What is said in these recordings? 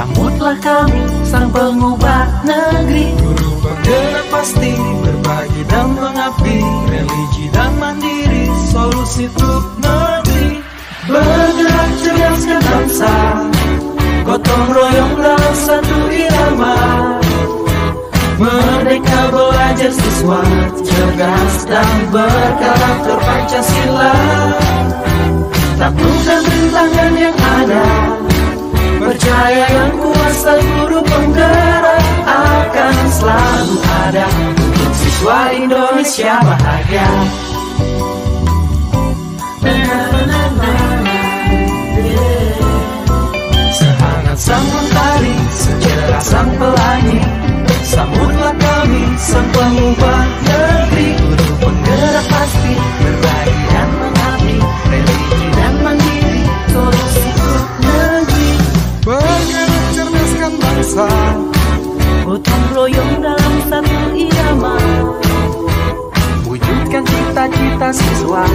Sambutlah kami, sang pengubah negeri. Guru penggerak pasti, berbagi dan mengabdi. Religi dan mandiri, solusi untuk negeri. Bergerak cerdaskan bangsa, gotong royong dalam satu irama. Merdeka belajar siswa, cerdas dan berkarakter Pancasila. Taklukkan rintangan yang ada, percaya yang kuasa guru penggerak akan selalu ada untuk siswa Indonesia bahagia. Sehangat sang mentari, secerah sang pelangi, sambutlah kami, sang pengubah negeri. Guru penggerak pasti, berbagi dan mengabdi. Religi dan mandiri, solusi untuk negeri. Bergerak cerdaskan bangsa, gotong royong dalam satu irama. Wujudkan cita-cita siswa.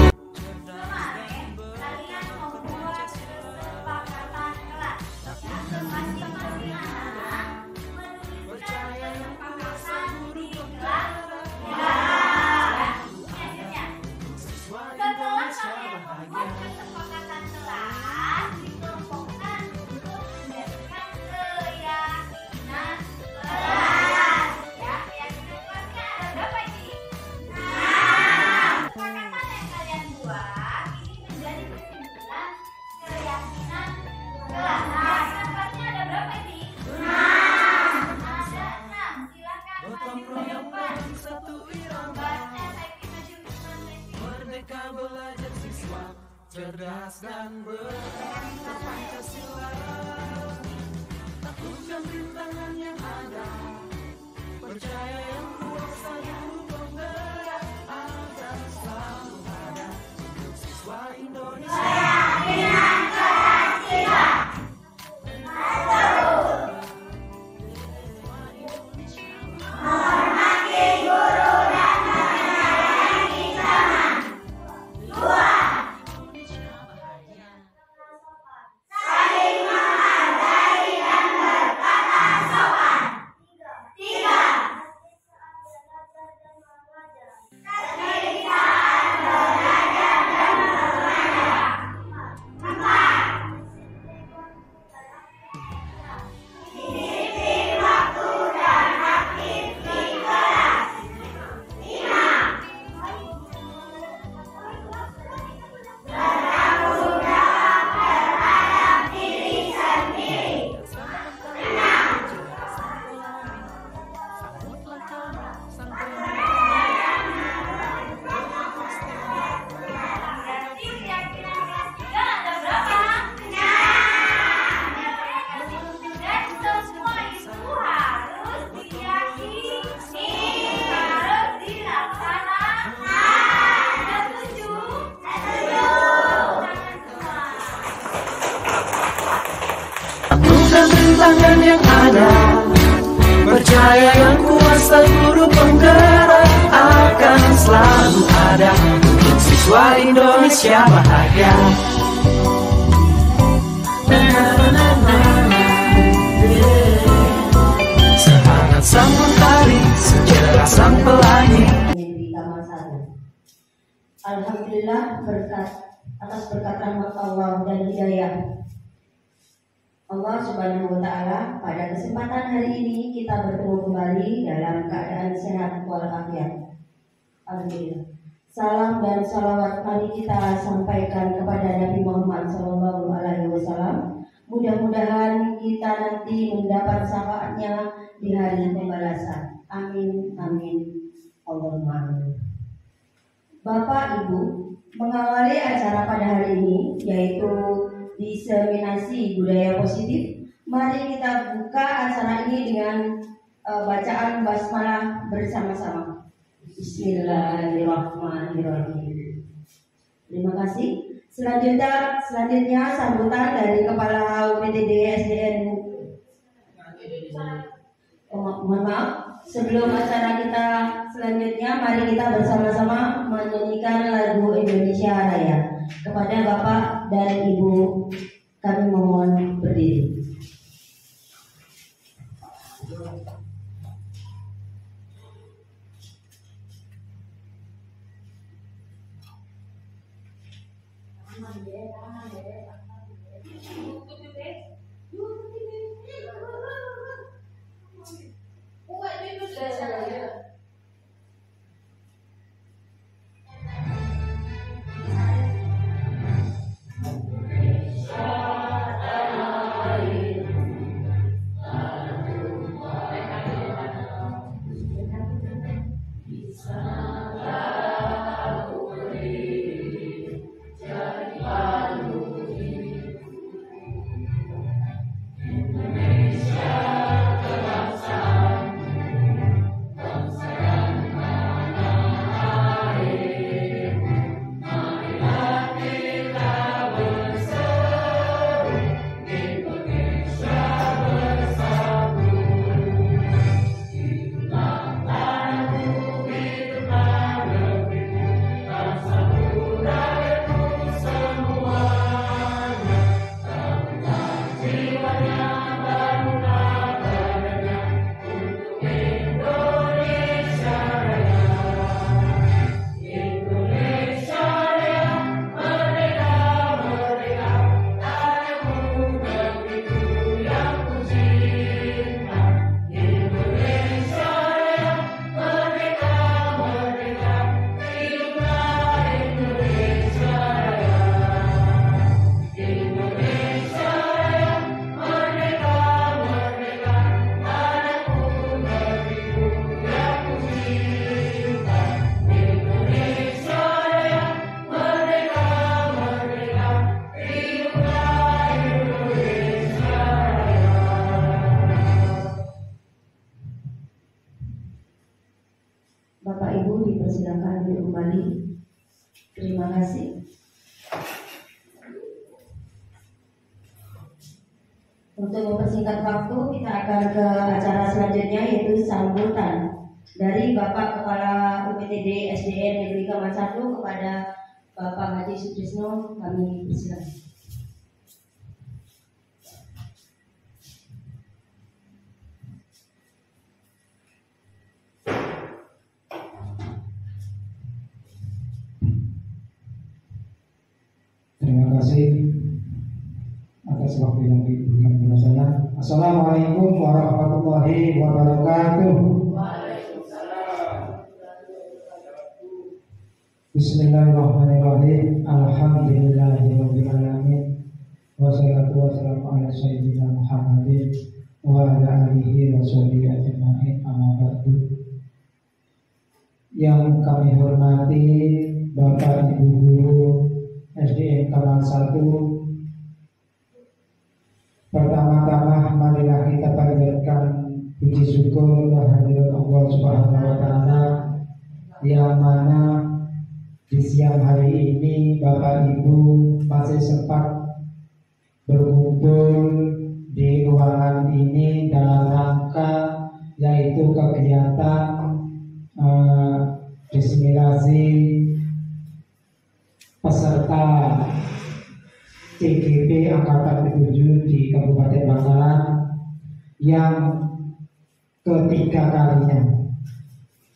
Merdeka belajar siswa, cerdas dan berkarakter Pancasila. Taklukkan rintangan yang ada, percaya yang kuasa guru penggerak akan selalu ada untuk siswa Indonesia. Rintangan yang ada, percaya yang kuasa guru penggerak akan selalu ada untuk siswa Indonesia bahagia. Sehangat sang mentari, secerah sang pelangi. Alhamdulillah atas berkat rahmat Allah dan hidayah Allah Subhanahu wa Ta'ala, pada kesempatan hari ini kita bertemu kembali dalam keadaan sehat walafiat. Alhamdulillah. Salam dan salawat mari kita sampaikan kepada Nabi Muhammad SAW. Mudah-mudahan kita nanti mendapat syafaatnya di hari pembalasan. Amin, amin, Allahumma amin. Bapak Ibu, mengawali acara pada hari ini yaitu diseminasi budaya positif. Mari kita buka acara ini dengan bacaan basmalah bersama-sama. Bismillahirrahmanirrahim. Terima kasih. Selanjutnya sambutan dari Kepala UPTD SDN. Mohon maaf. Sebelum acara kita selanjutnya, mari kita bersama-sama menyanyikan lagu Indonesia Raya. Kepada Bapak dan Ibu kami mohon berdiri. duduk kembali. Terima kasih. Untuk mempersingkat waktu, kita akan ke acara selanjutnya, yaitu sambutan dari Bapak Kepala UPTD SDN Negeri Kamal 1 kepada Bapak Haji Sutrisno. Kami persilakan. Terima kasih atas waktu yang diberikan kepada saya. Assalamualaikum warahmatullahi wabarakatuh. Bismillahirrahmanirrahim. Alhamdulillahirabbil alamin. Wassalatu wassalamu ala sayyidina Muhammadin wa ala alihi wa sahbihi ajma'in. Amma ba'du. Yang kami hormati Bapak Ibu guru SDN Kamal 1, pertama-tama marilah kita panjatkan puji syukur kehadirat Allah Subhanahu wa taala yang mana di siang hari ini Bapak Ibu masih sempat berkumpul di ruangan ini dalam rangka yaitu kegiatan disimulasi peserta CGP Angkatan ke-7 di Kabupaten Bangkalan yang ketiga kalinya.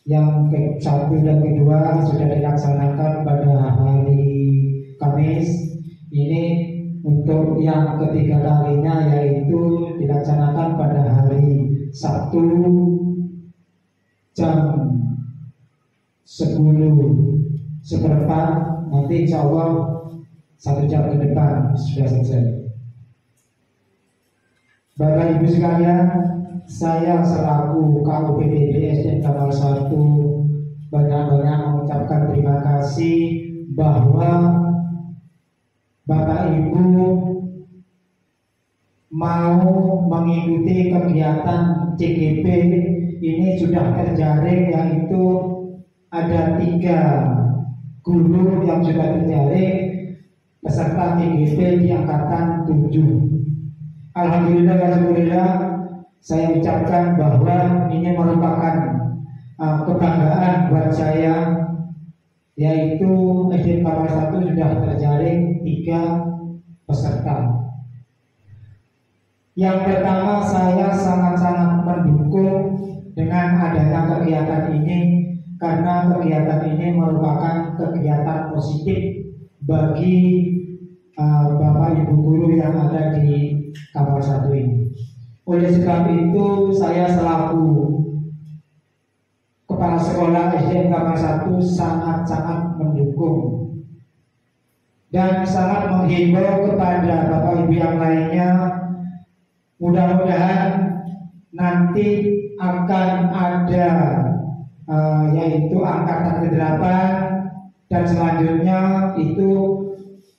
Yang ke-1 dan kedua sudah dilaksanakan pada hari Kamis. Ini untuk yang ketiga kalinya yaitu dilaksanakan pada hari Sabtu jam 10:04. Nanti insya Allah 1 jam ke depan sudah selesai. Bapak Ibu sekalian, saya selaku KUPTD SDN Kamal 1 banyak-banyak mengucapkan terima kasih bahwa Bapak Ibu mau mengikuti kegiatan CGP ini sudah terjaring, yaitu ada 3 guru yang sudah terjaring peserta CGP di Angkatan 7. Alhamdulillah, saya ucapkan bahwa ini merupakan kebanggaan buat saya, yaitu SDN Kamal 1 sudah terjaring 3 peserta. Yang pertama, saya sangat-sangat mendukung dengan adanya kegiatan ini, karena kegiatan ini merupakan kegiatan positif bagi Bapak Ibu guru yang ada di Kamal 1 ini. Oleh sebab itu, saya selaku Kepala Sekolah SDN Kamal 1 sangat-sangat mendukung dan sangat menghimbau kepada Bapak Ibu yang lainnya. Mudah-mudahan nanti akan ada yaitu angkatan ke-8 dan selanjutnya itu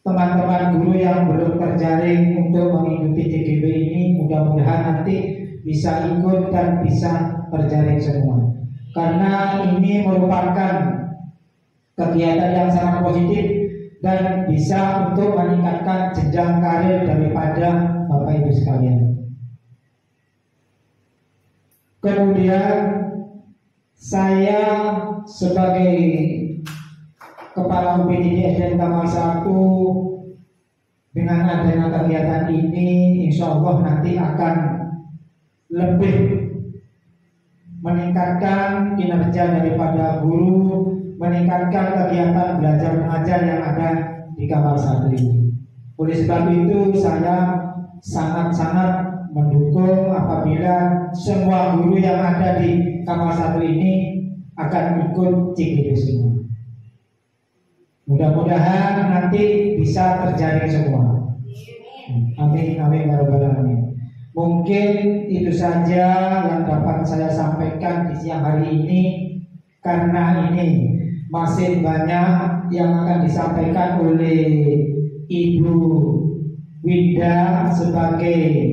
teman-teman guru yang belum terjaring untuk mengikuti CGP ini, mudah-mudahan nanti bisa ikut dan bisa terjaring semua, karena ini merupakan kegiatan yang sangat positif dan bisa untuk meningkatkan jenjang karir daripada Bapak Ibu sekalian. Kemudian saya sebagai Kepala UPTD SDN Kamal 1, dengan adanya kegiatan ini insya Allah nanti akan lebih meningkatkan kinerja daripada guru, meningkatkan kegiatan belajar mengajar yang ada di Kamal 1 ini. Oleh sebab itu saya sangat-sangat mendukung apabila semua guru yang ada di Kamal 1 ini akan ikut CGP semua. Mudah-mudahan nanti bisa terjadi semua. Amin, amin, ya rabbal alamin. Mungkin itu saja yang dapat saya sampaikan di siang hari ini, karena ini masih banyak yang akan disampaikan oleh Ibu Winda sebagai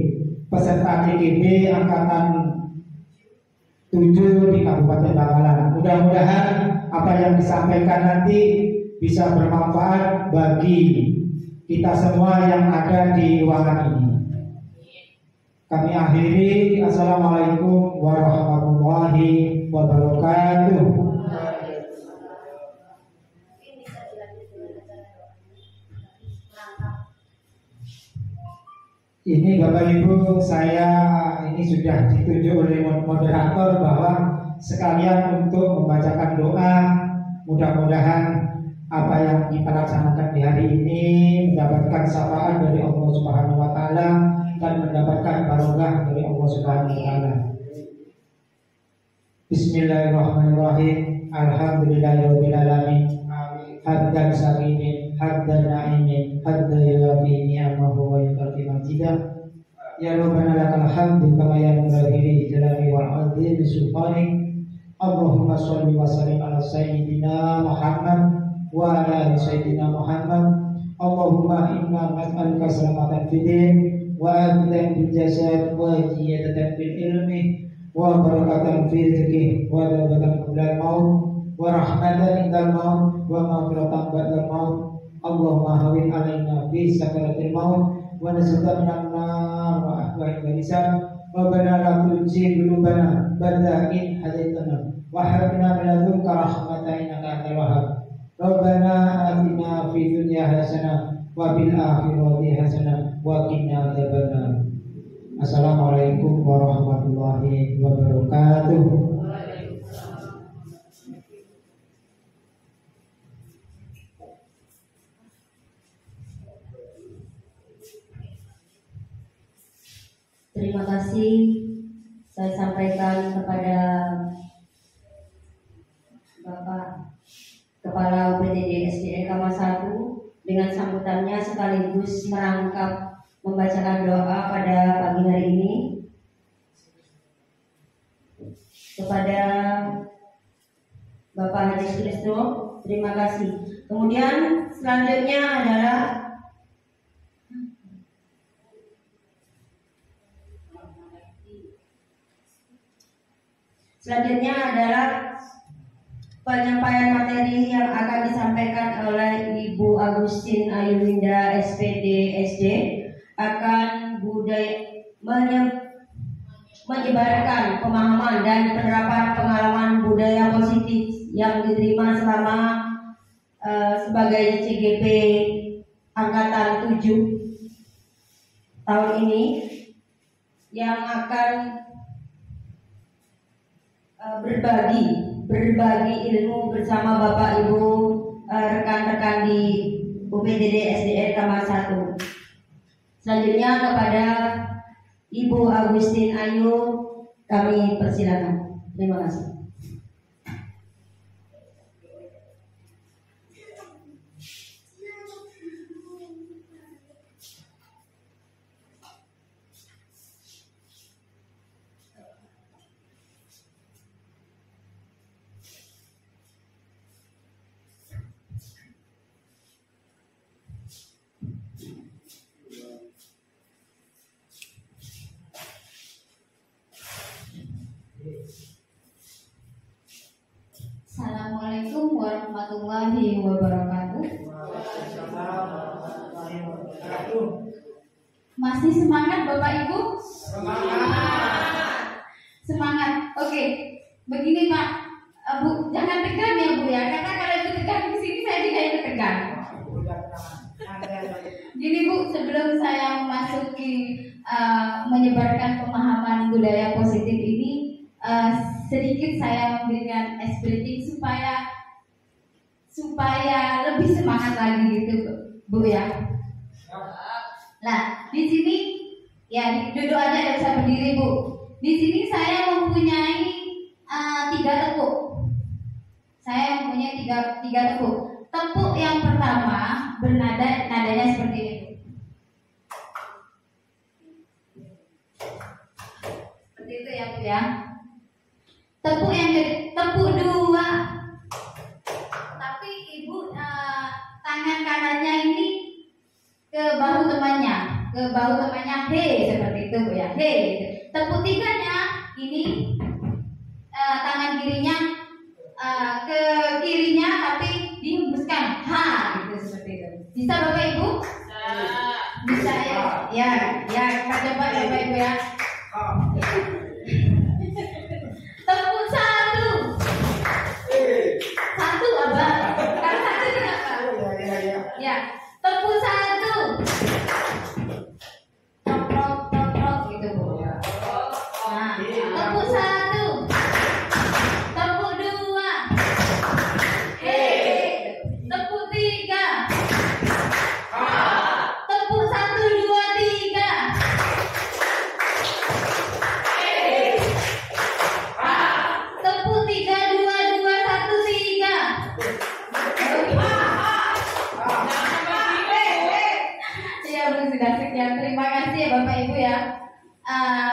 peserta CGP Angkatan 7 di Kabupaten Bangkalan. Mudah-mudahan apa yang disampaikan nanti bisa bermanfaat bagi kita semua yang ada di ruangan ini. Kami akhiri. Assalamualaikum warahmatullahi wabarakatuh. Ini Bapak Ibu, saya ini sudah ditunjuk oleh moderator bahwa sekalian untuk membacakan doa. Mudah-mudahan apa yang kita laksanakan di hari ini mendapatkan syafaat dari Allah Subhanahu wa taala dan mendapatkan barokah dari Allah Subhanahu wa taala. Bismillahirrahmanirrahim. Alhamdulillahirabbil alamin. Hamdan sakimin, hamdan na'imin, hamdan yuwafi ni'amahu wa yukafi majidah. Ya Rabbana lakal hamdu kama yanbaghi li jalali wa 'azimi sultanik. Allahumma sholli wa sallim ala sayyidina Muhammad wa ala ali sayyidina Muhammad. Allahumma inna nas'aluka salamatan fid din wa afiatan fil jasad wa ziyadatan fil ilmi wa barakatan fil rizqi wa dawatan qabla al-maut wa rahmatan indal maut wa maghfiratan ba'dal maut. Allahumma hawin alaina fi sakaratil maut wa nas'aluka minan nar wa ahwa'il lisan. Rabbana la tuzigh qulubana ba'da idh hadaitana wa hab lana min ladunka rahmatan innaka antal wahhab. Rabbana atina fid dunya hasanah wa fil akhirati hasanah wa qina adzabannar. Assalamualaikum warahmatullahi wabarakatuh. Terima kasih saya sampaikan kepada Bapak Kepala UPTD SDN Kama 1 dengan sambutannya sekaligus merangkap membacakan doa pada pagi hari ini kepada Bapak Haji Sutrisno. Terima kasih. Kemudian selanjutnya adalah penyampaian materi yang akan disampaikan oleh Ibu Agustin Ayulinda SPD SD akan menyebarkan pemahaman dan penerapan pengalaman budaya positif yang diterima selama sebagai CGP Angkatan 7 tahun ini, yang akan berbagi ilmu bersama Bapak Ibu rekan-rekan di UPTD SDN Kama 1. Selanjutnya kepada Ibu Agustin Ayu kami persilakan. Terima kasih. Assalamualaikum warahmatullahi wabarakatuh. Masih semangat Bapak Ibu? Semangat. Oke. Begini Pak, Bu, jangan tegang ya Bu ya. Karena kalau itu tegang di sini saya tidak ikut tegang. Gini Bu, sebelum saya memasuki menyebarkan pemahaman budaya positif ini, sedikit saya memberikan briefing supaya lebih semangat lagi gitu Bu ya. Nah di sini ya duduk aja, tidak usah berdiri Bu. Di sini saya mempunyai 3 tepuk. Saya mempunyai tiga tepuk. Tepuk yang pertama nadanya seperti ini. Seperti itu ya Bu ya. Tepuk yang tepuk 2, tapi Ibu tangan kanannya ini ke bahu temannya, he seperti itu Bu ya, he. Tepuk 3-nya ini tangan kirinya ke kirinya tapi dihembuskan ha gitu seperti itu. Bisa Bapak Ibu? Bisa ya? Ya, kita coba Bapak Ibu ya. Tepuk satu. Satu Abang. Kan satu kenapa? Ya, tepuk satu. Toprok gitu Bu. Nah, tepuk satu. Tepuk dua. Tepuk tiga. Tepuk satu dua tiga. Tepuk tiga dua dua satu tiga. Ya sudah sekian. Terima kasih ya Bapak Ibu ya.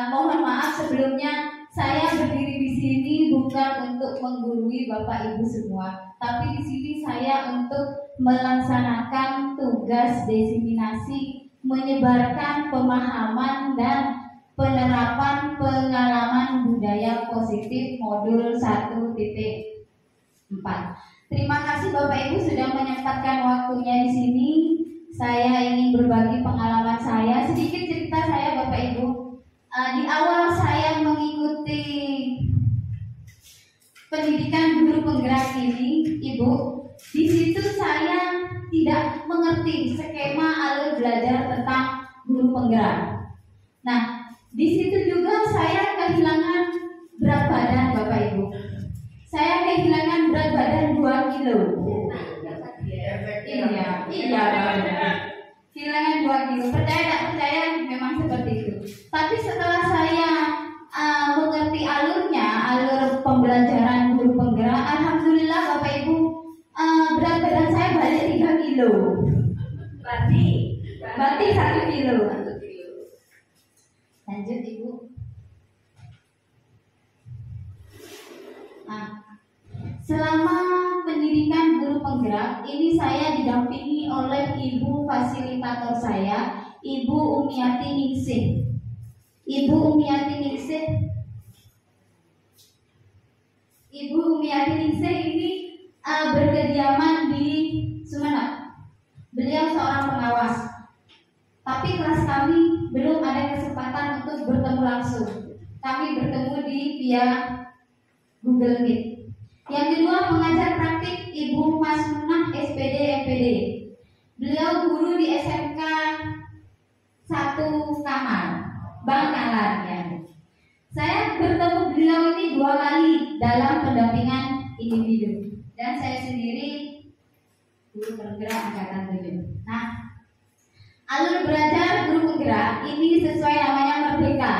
Mohon maaf sebelumnya saya berdiri di sini bukan untuk menggurui Bapak Ibu semua, tapi di sini saya untuk melaksanakan tugas diseminasi, menyebarkan pemahaman dan penerapan pengalaman budaya positif modul 1.4. Terima kasih Bapak Ibu sudah menyempatkan waktunya di sini. Saya ingin berbagi pengalaman saya, sedikit cerita saya Bapak Ibu. Di awal saya mengikuti pendidikan guru penggerak ini, Ibu, di situ saya tidak mengerti skema alur belajar tentang guru penggerak. Nah, di situ juga saya kehilangan berat badan Bapak Ibu. Saya kehilangan berat badan 2 kilo. Iya, kehilangan 2 kilo. Percaya tak percaya memang seperti itu. Tapi setelah saya mengerti alurnya, alur pembelajaran guru penggerak, alhamdulillah Bapak Ibu, berat badan saya balik 3 kilo. Berarti 1 kilo. Lanjut Ibu. Selama pendidikan guru penggerak ini saya didampingi oleh ibu fasilitator saya, Ibu Umiati Ningsih. Ibu Umiati Ningsih ini berkediaman di Sumeneb. Beliau seorang pengawas. Tapi kelas kami belum ada kesempatan untuk bertemu langsung. Kami bertemu via Google Meet. Yang kedua, pengajar praktik Ibu Masmunah SPD MPD. Beliau guru di SMK 1 Kamal, Bangkalan ya. Saya bertemu beliau ini 2 kali dalam pendampingan individu, dan saya sendiri guru penggerak angkatan 7. Nah, alur belajar guru penggerak ini sesuai namanya Merdeka.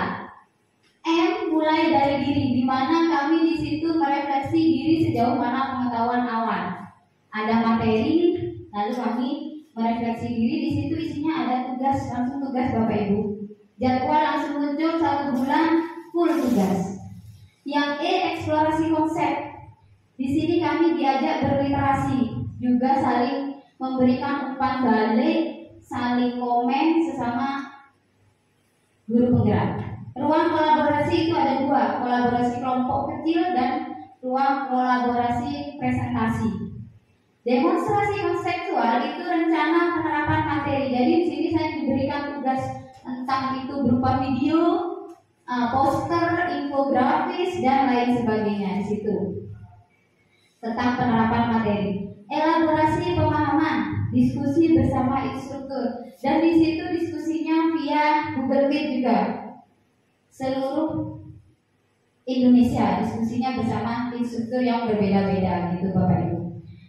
M mulai dari diri, di mana kami di situ merefleksi diri sejauh mana pengetahuan awal. Ada materi, lalu kami merefleksi diri. Di situ isinya ada tugas, langsung tugas Bapak Ibu. Jadwal langsung muncul 1 bulan full tugas. Yang E, eksplorasi konsep. Di sini kami diajak berliterasi, juga saling memberikan umpan balik, saling komen sesama guru penggerak. Ruang kolaborasi itu ada 2, kolaborasi kelompok kecil dan ruang kolaborasi presentasi. Demonstrasi konseptual itu rencana penerapan materi. Jadi di sini saya diberikan tugas tentang itu berupa video, poster, infografis dan lain sebagainya di situ tentang penerapan materi. Elaborasi pemahaman, diskusi bersama instruktur, dan di situ diskusinya via Google Meet juga. Seluruh Indonesia diskusinya bersama instruktur yang berbeda-beda gitu Bapak Ibu.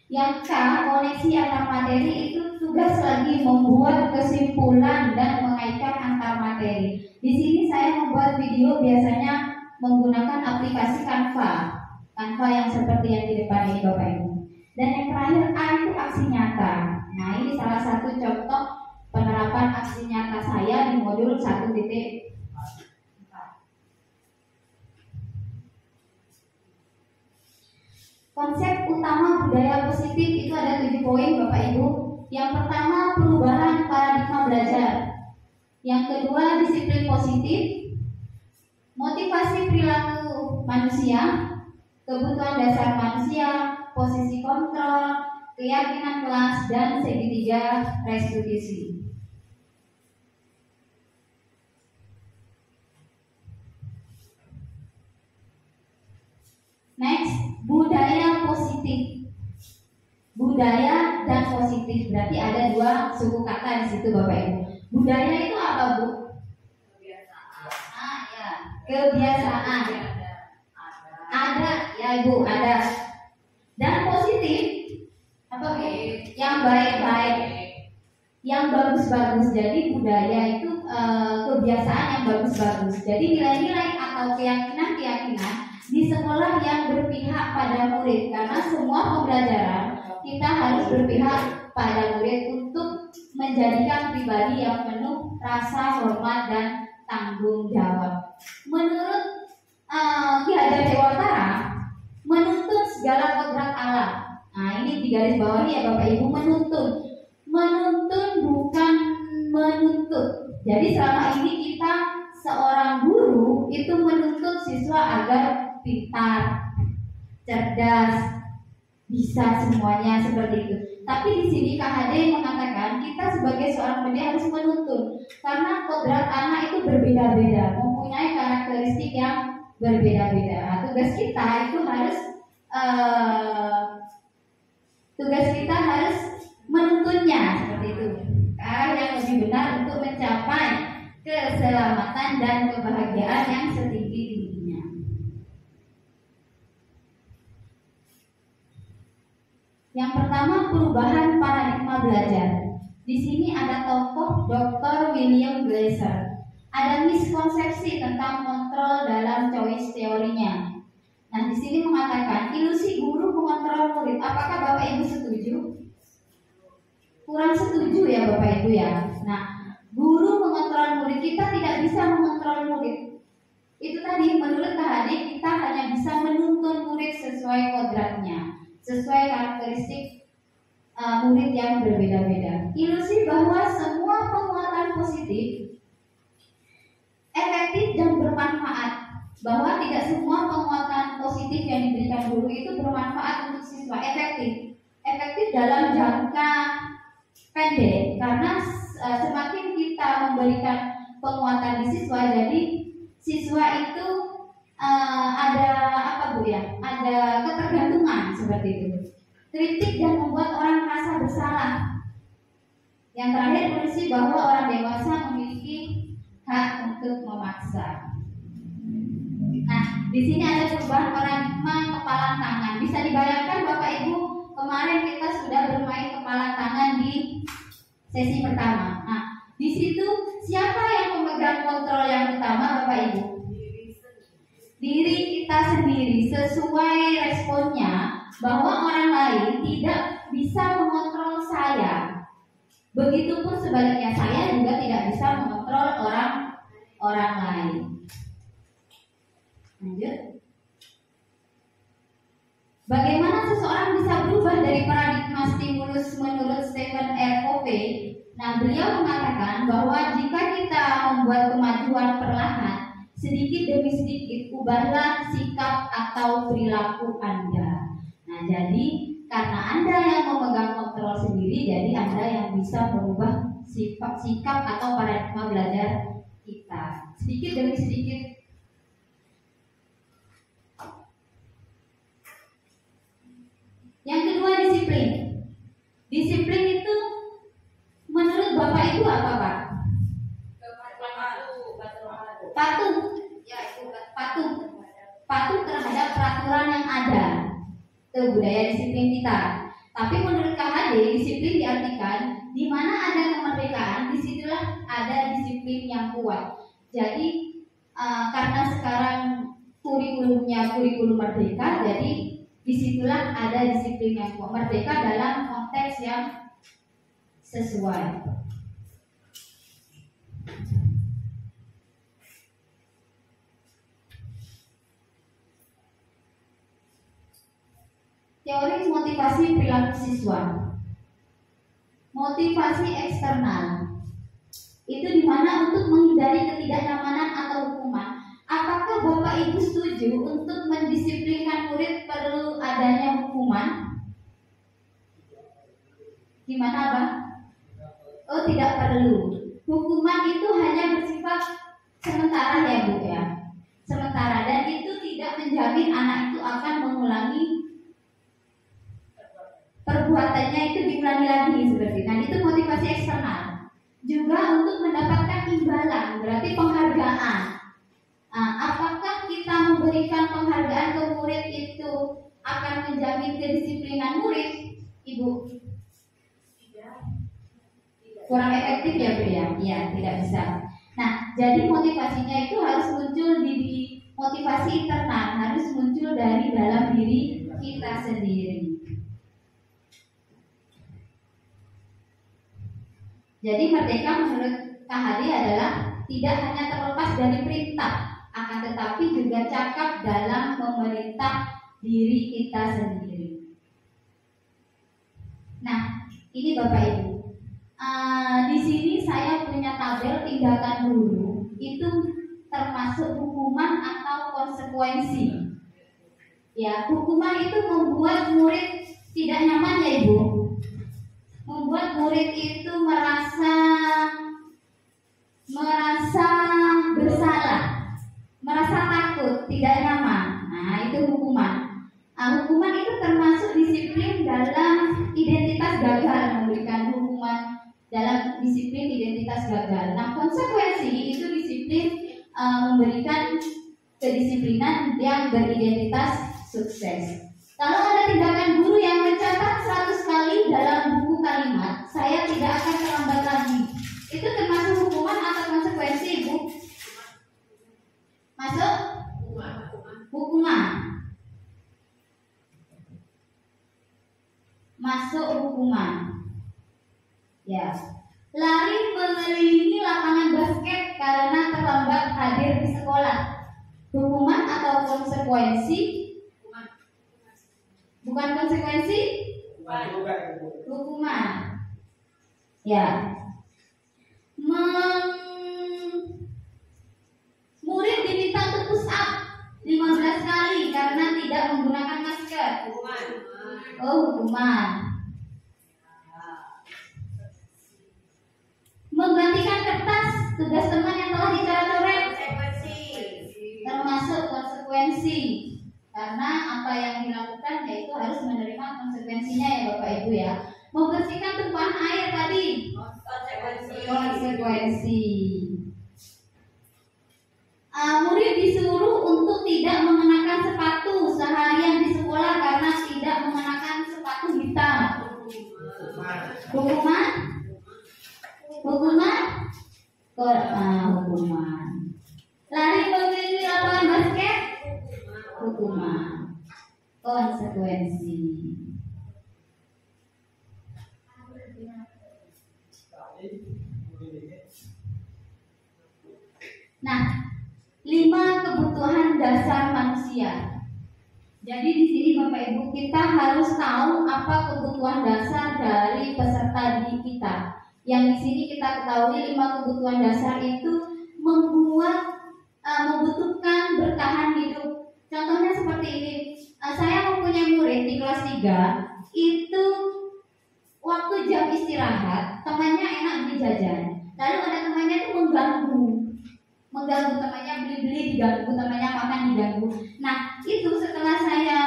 Yang K, koneksi antar materi, itu tugas lagi membuat kesimpulan dan mengaitkan antar materi. Di sini saya membuat video biasanya menggunakan aplikasi Canva yang seperti yang di depan ini Bapak Ibu. Dan yang terakhir A itu aksi nyata. Nah, ini salah satu contoh penerapan aksi nyata saya di modul 1.4. Konsep utama budaya positif itu ada 7 poin Bapak Ibu. Yang pertama, perubahan paradigma belajar. Yang kedua, disiplin positif. Motivasi perilaku manusia. kebutuhan dasar manusia, posisi kontrol, keyakinan kelas, dan segitiga restitusi. Next, budaya positif. Budaya dan positif berarti ada dua suku kata di situ Bapak Ibu. Budaya itu apa Bu? Kebiasaan. Ya, kebiasaan. Ada ya Ibu, ada. Dan positif apa Bu? Yang baik-baik, yang bagus-bagus. Jadi budaya itu kebiasaan yang bagus-bagus. Jadi nilai-nilai atau keyakinan-keyakinan di sekolah yang berpihak pada murid, karena semua pembelajaran kita harus berpihak pada murid untuk menjadikan pribadi yang penuh rasa hormat dan tanggung jawab. Menurut Ki Hajar Dewantara, menuntut segala kodrat Allah. Nah ini di garis bawahi ya Bapak Ibu, menuntun bukan menuntut. Jadi selama ini kita seorang guru itu menuntut siswa agar pintar, cerdas, bisa semuanya seperti itu. Tapi di sini KHD mengatakan kita sebagai seorang pendidik harus menuntun, karena kodrat anak itu berbeda-beda, mempunyai karakteristik yang berbeda-beda. Nah, tugas kita harus menuntunnya seperti itu, ke arah yang lebih benar untuk mencapai keselamatan dan kebahagiaan yang setinggi-tingginya. Yang pertama, perubahan paradigma belajar. Di sini ada tokoh Dr. William Glasser. Ada miskonsepsi tentang kontrol dalam choice teorinya. Nah, di sini mengatakan ilusi guru mengontrol murid. Apakah Bapak Ibu setuju? Kurang setuju ya Bapak Ibu ya. Nah, guru mengontrol murid, kita tidak bisa mengontrol murid. Itu tadi menurut KHD kita hanya bisa menuntun murid sesuai kodratnya, sesuai karakteristik murid yang berbeda-beda. Ilusi bahwa semua penguatan positif efektif dan bermanfaat, bahwa tidak semua penguatan positif yang diberikan guru itu bermanfaat untuk siswa. Efektif dalam jangka pendek, karena semakin kita memberikan penguatan di siswa, jadi siswa itu ada apa Bu ya? Ada ketergantungan seperti itu. Kritik dan membuat orang merasa bersalah. Yang terakhir, ilusi bahwa orang dewasa memiliki hak untuk memaksa. Nah, di sini ada perubahan paradigma kepalan tangan. Bisa dibayangkan Bapak Ibu, kemarin kita sudah bermain kepalan tangan di sesi pertama. Nah, di situ siapa yang memegang kontrol yang utama Bapak Ibu? Diri kita sendiri, sesuai responnya bahwa orang lain tidak bisa mengontrol saya. Begitupun sebaliknya, saya juga tidak bisa mengontrol orang lain. Lanjut. Bagaimana seseorang bisa berubah dari paradigma stimulus menurut Stephen R. Covey? Nah, beliau mengatakan bahwa jika kita membuat kemajuan perlahan, sedikit demi sedikit, ubahlah sikap atau perilaku Anda. Nah, jadi karena Anda yang memegang kontrol sendiri, jadi Anda yang bisa merubah sikap atau paradigma belajar kita. Sedikit demi sedikit. Yang kedua, disiplin. Disiplin itu menurut Bapak Ibu apa Pak? Patuh. Ya, itu patuh terhadap peraturan yang ada. Itu budaya disiplin kita. Tapi menurut KHD, disiplin diartikan di mana ada kemerdekaan, disitulah ada disiplin yang kuat. Jadi karena sekarang kurikulumnya kurikulum merdeka, jadi disitulah ada disiplin yang kuat. Merdeka dalam konteks yang sesuai. Teori motivasi perilaku siswa. Motivasi eksternal itu dimana untuk menghindari ketidaknyamanan atau hukuman. Apakah Bapak Ibu setuju untuk mendisiplinkan murid perlu adanya hukuman? Gimana Bang? Oh, tidak perlu. Hukuman itu hanya bersifat sementara ya Bu ya. Sementara, dan itu tidak menjamin anak itu akan mengulangi perbuatannya itu diulangi lagi seperti. Nah, itu motivasi eksternal. Juga untuk mendapatkan imbalan, berarti penghargaan. Nah, apakah kita memberikan penghargaan ke murid itu akan menjamin kedisiplinan murid, Ibu? Kurang efektif ya Bu ya? Iya, tidak bisa. Nah, jadi motivasinya itu harus muncul di motivasi internal, harus muncul dari dalam diri kita sendiri. Jadi merdeka menurut Kak Hadi adalah tidak hanya terlepas dari perintah, akan tetapi juga cakap dalam memerintah diri kita sendiri. Nah, ini Bapak Ibu. Di sini saya punya tabel tindakan guru itu termasuk hukuman atau konsekuensi. Ya, hukuman itu membuat murid tidak nyaman ya Ibu, membuat murid itu merasa bersalah, merasa takut, tidak nyaman. Nah, itu hukuman. Hukuman itu termasuk disiplin dalam identitas gagal, memberikan hukuman dalam disiplin identitas gagal. Nah, konsekuensi itu disiplin memberikan kedisiplinan yang beridentitas sukses. Kalau ada tindakan guru yang mencatat 100 kali dalam buku kalimat, saya tidak akan terlambat lagi. Itu termasuk hukuman atau konsekuensi, Bu? Masuk? Hukuman. Masuk hukuman. Ya. Lari mengelilingi lapangan basket karena terlambat hadir di sekolah. Hukuman atau konsekuensi? Bukan konsekuensi? Hukuman. Ya. Murid diminta untuk push up 15 kali karena tidak menggunakan masker. Hukuman. Oh, hukuman. Menggantikan kertas tugas teman yang telah dicoret-coret, termasuk konsekuensi, karena apa yang dilakukan yaitu harus menerima konsekuensinya ya Bapak Ibu ya. Membersihkan tumpahan air tadi, konsekuensi. Murid disuruh untuk tidak mengenakan sepatu seharian di sekolah karena tidak mengenakan sepatu hitam. Hukuman? Hukuman? Hukuman. Lari mengelilingi lapangan basket? Hukuman. Konsekuensi. Nah, 5 kebutuhan dasar manusia. Jadi di sini Bapak Ibu kita harus tahu apa kebutuhan dasar dari peserta didik kita. Yang di sini kita ketahui 5 kebutuhan dasar itu membutuhkan bertahan hidup. Contohnya seperti ini. Saya mempunyai murid di kelas 3 itu waktu jam istirahat temannya enak beli jajan. Lalu ada temannya itu mengganggu temannya beli-beli, diganggu temannya makan, diganggu. Nah itu setelah saya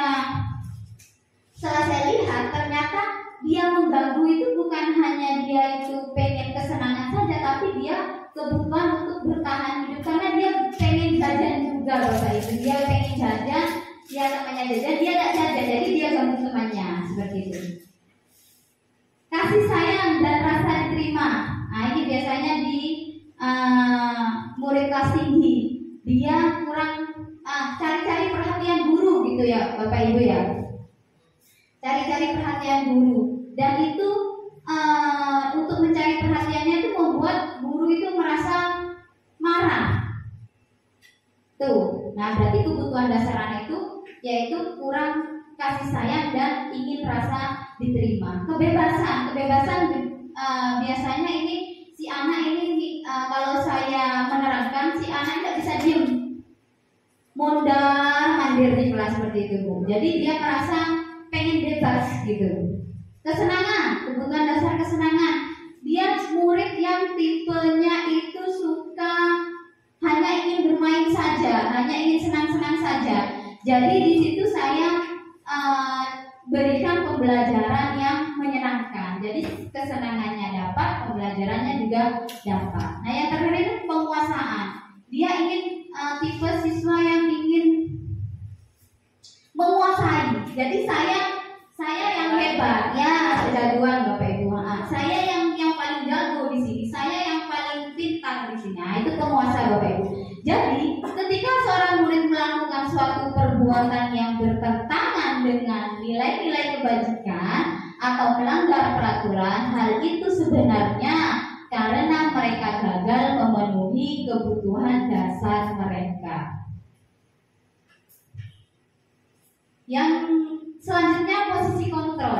lihat ternyata dia mengganggu itu bukan hanya dia itu pengen kesenangan saja, tapi dia kebutuhan untuk bertahan hidup karena dia pengen jajan juga Bapak Ibu. Dia pengen jajan, dia temannya jajan, dia tidak jajan, jadi dia ganggu temannya seperti itu. Kasih sayang dan rasa diterima. Nah ini biasanya di murid kelas tinggi, dia kurang cari-cari perhatian guru gitu ya Bapak Ibu ya. Cari-cari perhatian guru, dan itu untuk mencari perhatiannya itu membuat guru itu merasa marah. Tuh, nah berarti kebutuhan dasar anak itu yaitu kurang kasih sayang dan ingin rasa diterima. Kebebasan biasanya ini si anak ini kalau saya menerangkan si anak tidak bisa diem. Mau lah seperti itu Bu. Jadi dia merasa pengen bebas gitu. Kesenangan, kebutuhan dasar kesenangan. Dia murid yang tipenya itu suka hanya ingin bermain saja, hanya ingin senang-senang saja. Jadi di situ saya berikan pembelajaran yang menyenangkan. Jadi kesenangannya dapat, pembelajarannya juga dapat. Nah yang terakhir itu penguasaan. Dia ingin tipe siswa yang ingin menguasai. Jadi saya yang hebat, ya kejagoan Bapak Ibu. Saya yang paling jago di sini, saya yang paling pintar di sini. Nah, itu penguasa Bapak Ibu. Jadi ketika seorang murid melakukan suatu perbuatan yang bertentangan dengan nilai-nilai kebajikan atau melanggar peraturan, hal itu sebenarnya karena mereka gagal memenuhi kebutuhan dasar mereka. Yang selanjutnya posisi kontrol.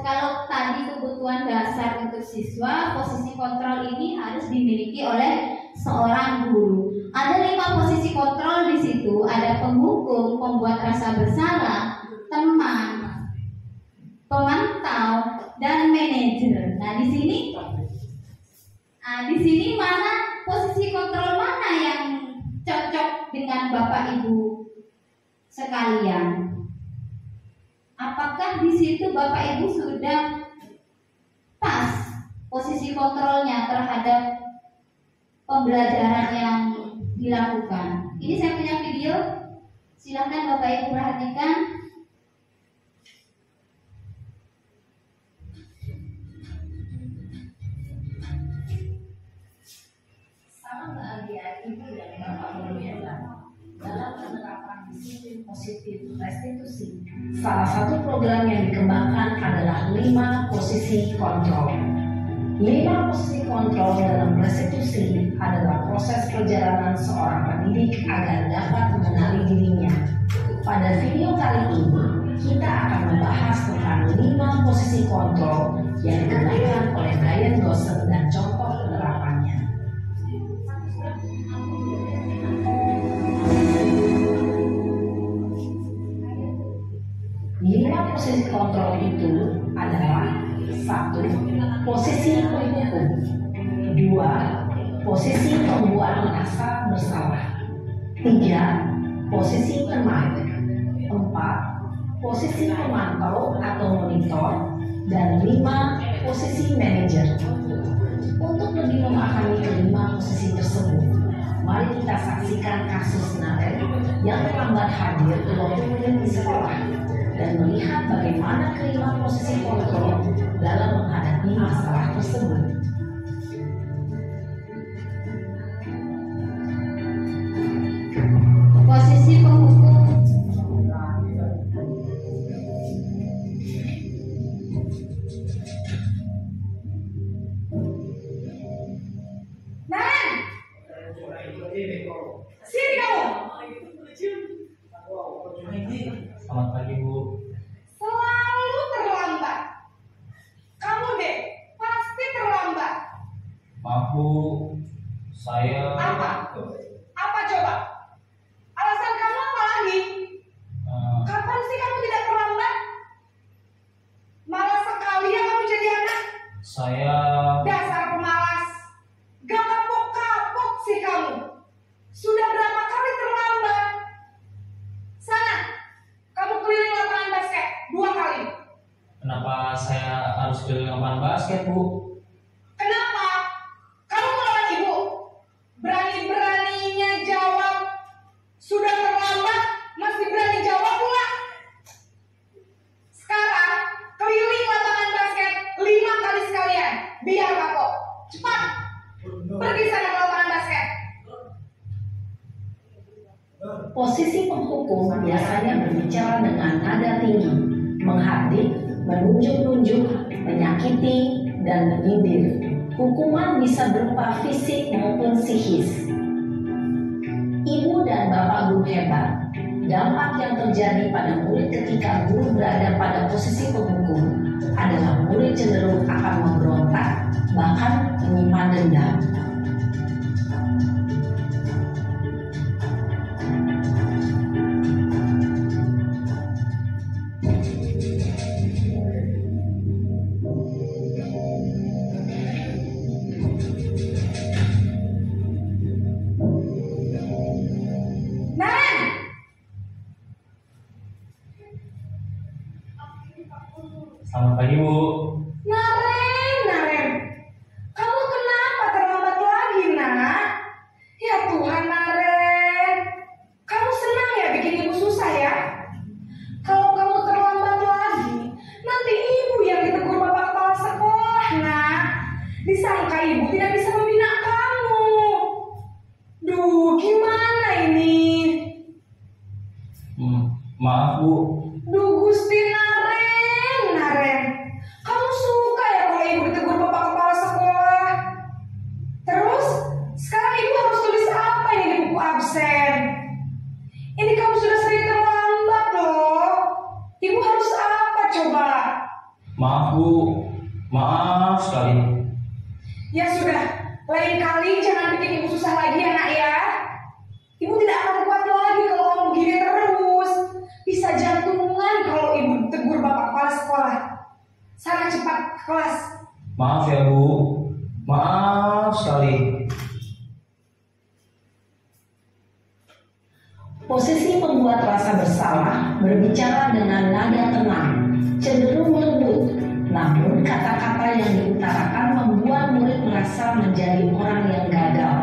Kalau tadi kebutuhan dasar untuk siswa, posisi kontrol ini harus dimiliki oleh seorang guru. Ada 5 posisi kontrol di situ. Ada penghukum, pembuat rasa bersalah, teman, pemantau, dan manajer. Nah di sini mana posisi kontrol mana yang cocok dengan Bapak Ibu sekalian? Apakah di situ Bapak Ibu sudah pas posisi kontrolnya terhadap pembelajaran yang dilakukan? Ini saya punya video, silahkan Bapak Ibu perhatikan. Sama bahagia Ibu dan Bapak Guru hebat dalam penerapan disiplin positif restitusi. Salah satu program yang dikembangkan adalah 5 posisi kontrol. 5 posisi kontrol dalam restitusi adalah proses perjalanan seorang pendidik agar dapat mengenali dirinya. Pada video kali ini, kita akan membahas tentang 5 posisi kontrol yang dikembangkan oleh Brian Dawson dan contoh penerapannya. 5 posisi kontrol itu adalah 1. Posisi penghukum, 2. Posisi pembuat merasa bersalah, 3. Posisi teman, 4. Posisi pemantau atau monitor, dan 5. Posisi manajer. Untuk lebih memahami kelima posisi tersebut, mari kita saksikan kasus Naren yang terlambat hadir waktu murid di sekolah dan melihat bagaimana kelima posisi kontrol dalam menghadapi masalah tersebut. Posisi penghukum. Naren, sini kamu. Selamat pagi Bu. Selalu terlambat. Kamu deh, pasti terlambat. Maaf Bu, saya Apa? Apa coba? Alasan kamu apa lagi? Kapan sih kamu tidak terlambat? Malas sekali ya kamu jadi anak. saya Dasar pemalas. Gak kapok-kapok sih kamu. Sudah berapa kali terlambat? Sana, kamu keliling lapangan basket 2 kali. kenapa saya harus keliling lapangan basket Bu? Kenapa? Kamu melawan ibu. Berani-beraninya jawab. Sudah terlambat, masih berani jawab pula. Sekarang, keliling lapangan basket 5 kali sekalian. Biar kapok. Cepat. Pergi sana ke lapangan basket. Posisi penghukum biasanya berbicara dengan nada tinggi, menghardik, menunjuk-nunjuk, menyakiti, dan menyindir. Hukuman bisa berupa fisik maupun psikis. Ibu dan Bapak Guru hebat, dampak yang terjadi pada murid ketika guru berada pada posisi penghukum adalah murid cenderung akan memberontak, bahkan menyimpan dendam. Selamat pagi, Bu. Naren, kamu kenapa terlambat lagi, nak? Ya Tuhan, Naren, kamu senang ya bikin ibu susah ya? Kalau kamu terlambat lagi, nanti ibu yang ditegur bapak kepala sekolah, nak. Disangka ibu tidak bisa membina kamu. Duh, gimana ini? Maaf, Bu. Duh, Gusti Naren, kamu suka ya kalau ibu ditegur bapak kepala sekolah? Terus, sekarang ibu harus tulis apa ini di buku absen? Ini kamu sudah sering terlambat loh. Ibu harus apa coba? Maaf, Bu. Maaf sekali. Ya sudah, lain kali jangan bikin ibu susah lagi ya, nak ya. Ibu tidak akan kuat lagi kalau kamu begini terus. Bisa jantungan kalau ibu tegur bapak kepala sekolah. Sana cepat ke kelas. Maaf ya, Bu. Maaf sekali. Posisi pembuat rasa bersalah berbicara dengan nada tenang, cenderung lembut. Namun kata-kata yang diutarakan membuat murid merasa menjadi orang yang gagal,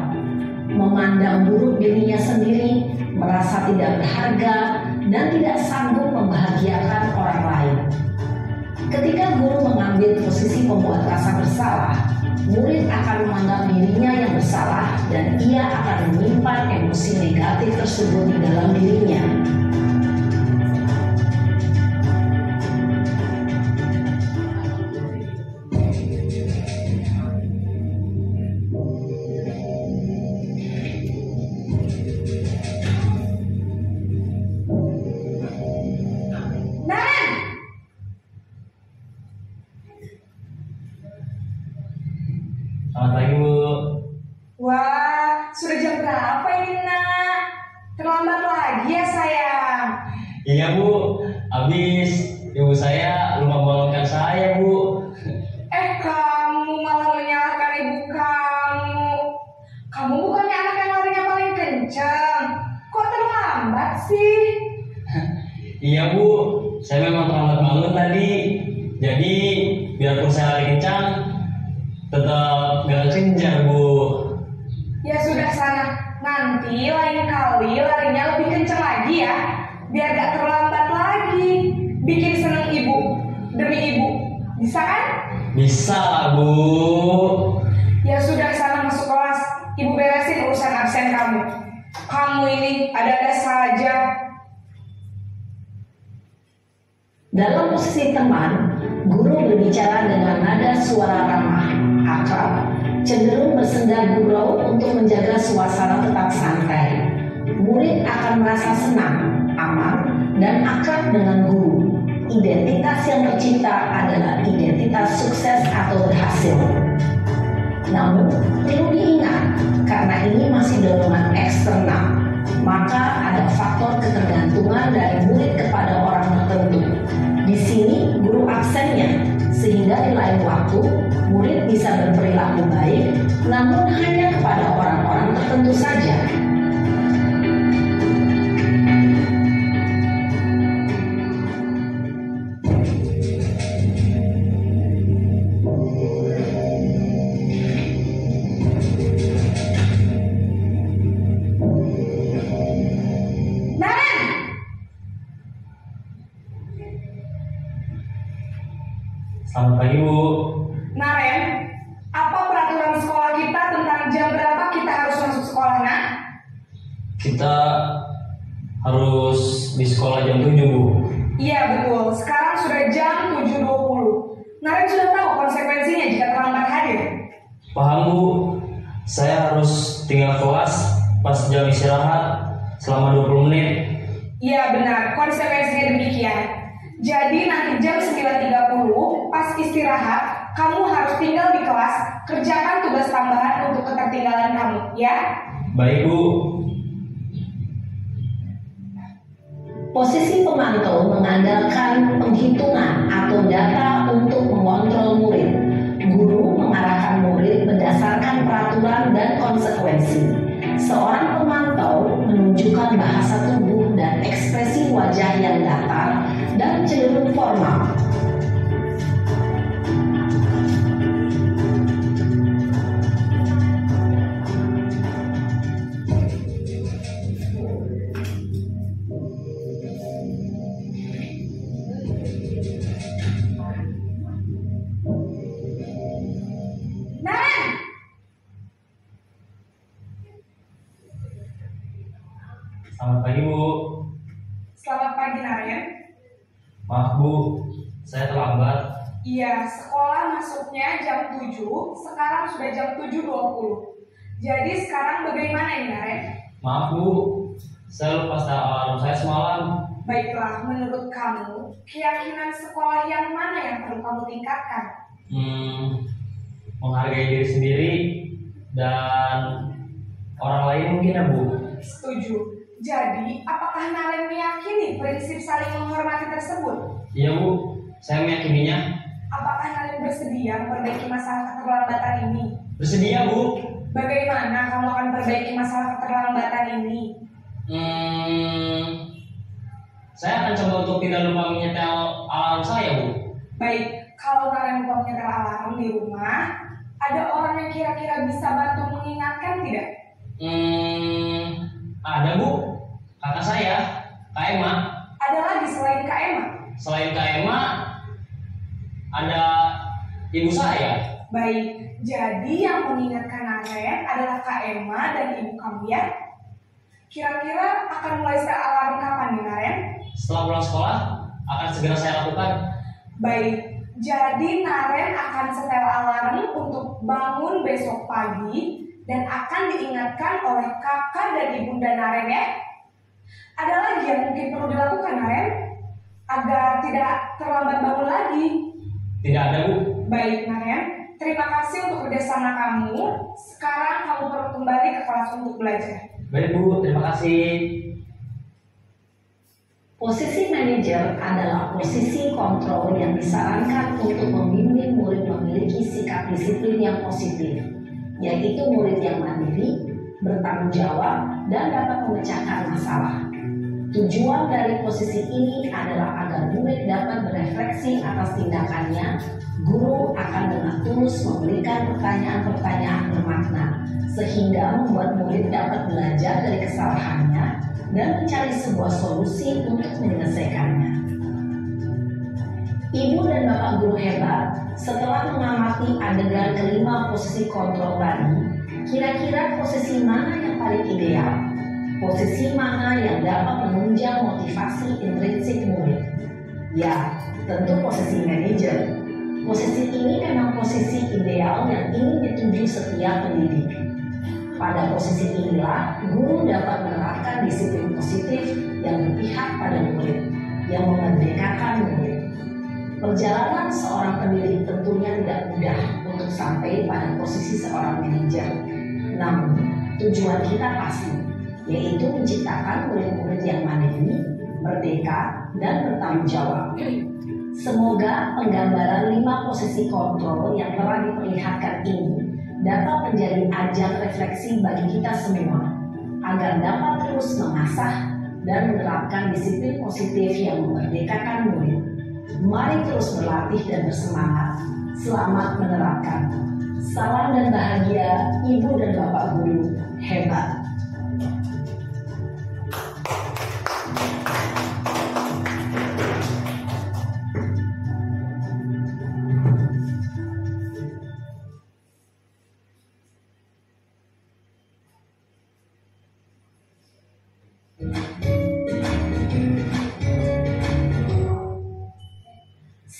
memandang buruk dirinya sendiri, merasa tidak berharga, dan tidak sanggup membahagiakan orang lain. Ketika guru mengambil posisi pembuat rasa bersalah, murid akan menganggap dirinya yang bersalah dan ia akan menyimpan emosi negatif tersebut di dalam dirinya. Selamat pagi, Bu. Wah, sudah jam berapa ini, nak? Terlambat lagi ya, sayang. Iya, Bu. Habis ibu saya lupa bangunkan saya, Bu. Kamu malah menyalahkan ibu kamu. Kamu bukannya anak yang larinya paling kencang. Kok terlambat sih? Iya, Bu. Saya memang terlambat bangun tadi. Jadi, biarpun saya lari kencang, tetap gak kejar, Bu. Ya sudah sana. Nanti lain kali larinya lebih kencang lagi ya. Biar gak terlambat lagi. Bikin seneng ibu. Demi ibu. Bisa kan? Bisa lah, Bu. Ya sudah sana masuk kelas. Ibu beresin urusan absen kamu. Kamu ini ada-ada saja. Dalam posisi teman, guru berbicara dengan nada suara ramah, akrab, cenderung bersenda gurau untuk menjaga suasana tetap santai. Murid akan merasa senang, aman, dan akrab dengan guru. Identitas yang tercipta adalah identitas sukses atau berhasil. Namun, perlu diingat, karena ini masih dorongan eksternal, maka ada faktor ketergantungan dari murid kepada orang tertentu. Di sini guru absennya, sehingga di lain waktu murid bisa berperilaku baik, namun hanya kepada orang-orang tertentu saja. Selamat pagi, Bu. Naren, apa peraturan sekolah kita tentang jam berapa kita harus masuk sekolah, nak? Kita harus di sekolah jam 7, Bu. Iya betul, sekarang sudah jam 7.20. Naren sudah tahu konsekuensinya jika terlambat hadir. Paham, Bu. Saya harus tinggal kelas pas jam istirahat selama 20 menit. Iya benar, konsekuensinya demikian. Jadi nanti jam 9.30 pas istirahat, kamu harus tinggal di kelas, kerjakan tugas tambahan untuk ketertinggalan kamu, ya? Baik, Bu. Posisi pemantau mengandalkan penghitungan atau data untuk mengontrol murid. Guru mengarahkan murid berdasarkan peraturan dan konsekuensi. Seorang pemantau menunjukkan bahasa tubuh dan ekspresi wajah yang datar dan cenderung formal. pagi, Bu. Selamat pagi, Naren. Maaf, Bu. Saya terlambat. Iya, sekolah masuknya jam 7, sekarang sudah jam 7.20. Jadi sekarang bagaimana ini, Naren? Maaf, Bu. Saya lupa setel alarm saya semalam. Baiklah, menurut kamu, keyakinan sekolah yang mana yang perlu kamu tingkatkan? Menghargai diri sendiri dan orang lain mungkin ya, Bu. Setuju. Jadi, apakah Naren meyakini prinsip saling menghormati tersebut? Iya, Bu. Saya meyakininya. Apakah Naren bersedia memperbaiki masalah keterlambatan ini? Bersedia, Bu. Bagaimana kamu akan perbaiki masalah keterlambatan ini? Saya akan coba untuk tidak lupa menyetel alarm saya, Bu. Baik, kalau Naren lupa menyetel alarm di rumah, ada orang yang kira-kira bisa bantu mengingatkan tidak? Ada, Bu. Kakak saya, Kak Emma. Ada lagi selain Kak Emma? Selain Kak Emma, ada ibu saya. Baik, jadi yang mengingatkan Naren adalah Kak Emma dan ibu kamu ya? Kira-kira akan mulai setel alarm kapan nih, Naren? Setelah pulang sekolah, akan segera saya lakukan. Baik, jadi Naren akan setel alarm untuk bangun besok pagi dan akan diingatkan oleh kakak dan ibunda Naren ya. Ada lagi yang mungkin perlu dilakukan, Naren, agar tidak terlambat bangun lagi? Tidak ada, Bu. Baik, Naren, terima kasih untuk kerjasama kamu. Sekarang kamu perlu kembali ke kelas untuk belajar. Baik, Bu. Terima kasih. Posisi manajer adalah posisi kontrol yang disarankan untuk membimbing murid memiliki sikap disiplin yang positif, yaitu murid yang mandiri, bertanggung jawab, dan dapat memecahkan masalah. Tujuan dari posisi ini adalah agar murid dapat berefleksi atas tindakannya. Guru akan dengan tulus memberikan pertanyaan-pertanyaan bermakna, sehingga membuat murid dapat belajar dari kesalahannya dan mencari sebuah solusi untuk menyelesaikannya. Ibu dan bapak guru hebat, setelah mengamati adegan kelima posisi kontrol tadi, kira-kira posisi mana yang paling ideal? Posisi mana yang dapat menunjang motivasi intrinsik murid? Ya, tentu posisi manajer. Posisi ini memang posisi ideal yang ingin dituju setiap pendidik. Pada posisi inilah, guru dapat menerapkan disiplin positif yang berpihak pada murid, yang memerdekakan murid. Perjalanan seorang pendidik tentunya tidak mudah untuk sampai pada posisi seorang manajer. Namun, tujuan kita pasti, yaitu menciptakan murid-murid yang mandiri, merdeka, dan bertanggung jawab. Semoga penggambaran 5 posisi kontrol yang telah diperlihatkan ini dapat menjadi ajang refleksi bagi kita semua, agar dapat terus mengasah dan menerapkan disiplin positif yang memerdekakan murid. Mari terus berlatih dan bersemangat. Selamat menerapkan. Salam dan bahagia, Ibu dan Bapak Guru hebat.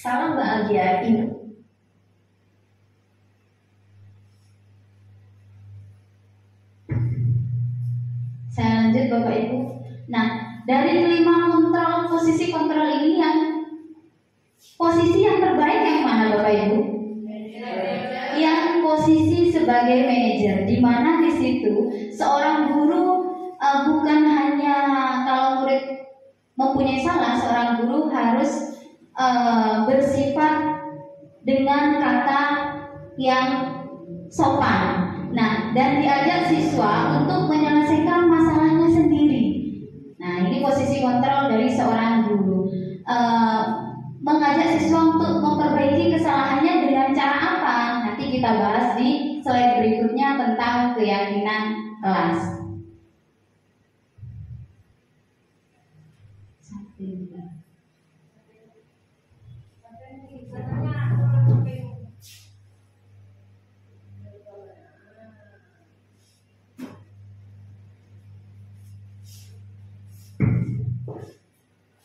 Salam bahagia, Ibu. Saya lanjut Bapak Ibu. Nah, dari 5 posisi kontrol ini posisi yang terbaik yang mana Bapak Ibu? Yang posisi sebagai manajer, di mana di situ seorang guru bukan hanya kalau murid mempunyai salah, seorang guru harus bersifat dengan kata yang sopan. Nah, dan diajak siswa untuk menyelesaikan masalahnya sendiri. Nah, ini posisi kontrol dari seorang guru. Mengajak siswa untuk memperbaiki kesalahannya dengan cara apa? Nanti kita bahas di slide berikutnya tentang keyakinan kelas.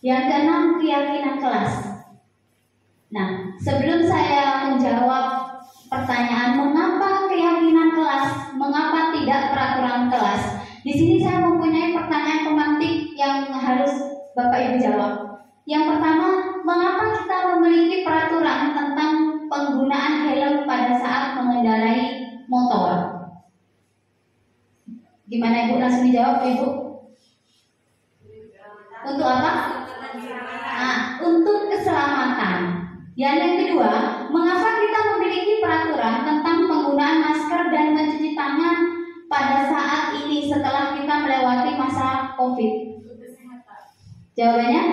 Yang keenam, keyakinan kelas. Nah, sebelum saya menjawab pertanyaan mengapa keyakinan kelas, mengapa tidak peraturan kelas, di sini saya mempunyai pertanyaan pemantik yang harus Bapak Ibu jawab. Yang pertama, mengapa kita memiliki peraturan tentang penggunaan helm pada saat mengendarai motor? Gimana Ibu, langsung dijawab Ibu? Untuk apa? Nah, untuk keselamatan. Yang kedua, mengapa kita memiliki peraturan tentang penggunaan masker dan mencuci tangan pada saat ini setelah kita melewati masa COVID? Jawabannya,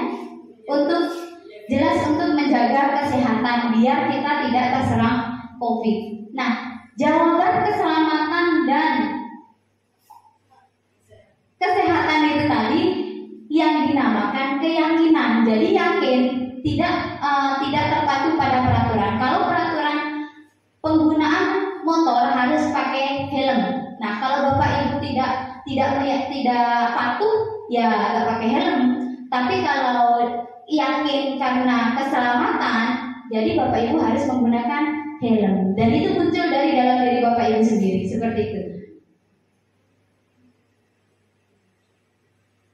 jelas untuk menjaga kesehatan biar kita tidak terserang COVID. Nah, jawaban keselamatan dan kesehatan itu tadi yang dinamakan keyakinan. Jadi yakin, tidak terpaku pada peraturan. Kalau peraturan penggunaan motor harus pakai helm. Nah, kalau Bapak Ibu tidak patuh, ya nggak pakai helm. Tapi kalau yakin karena keselamatan, jadi Bapak Ibu harus menggunakan helm. Dan itu muncul dari dalam diri Bapak Ibu sendiri, seperti itu.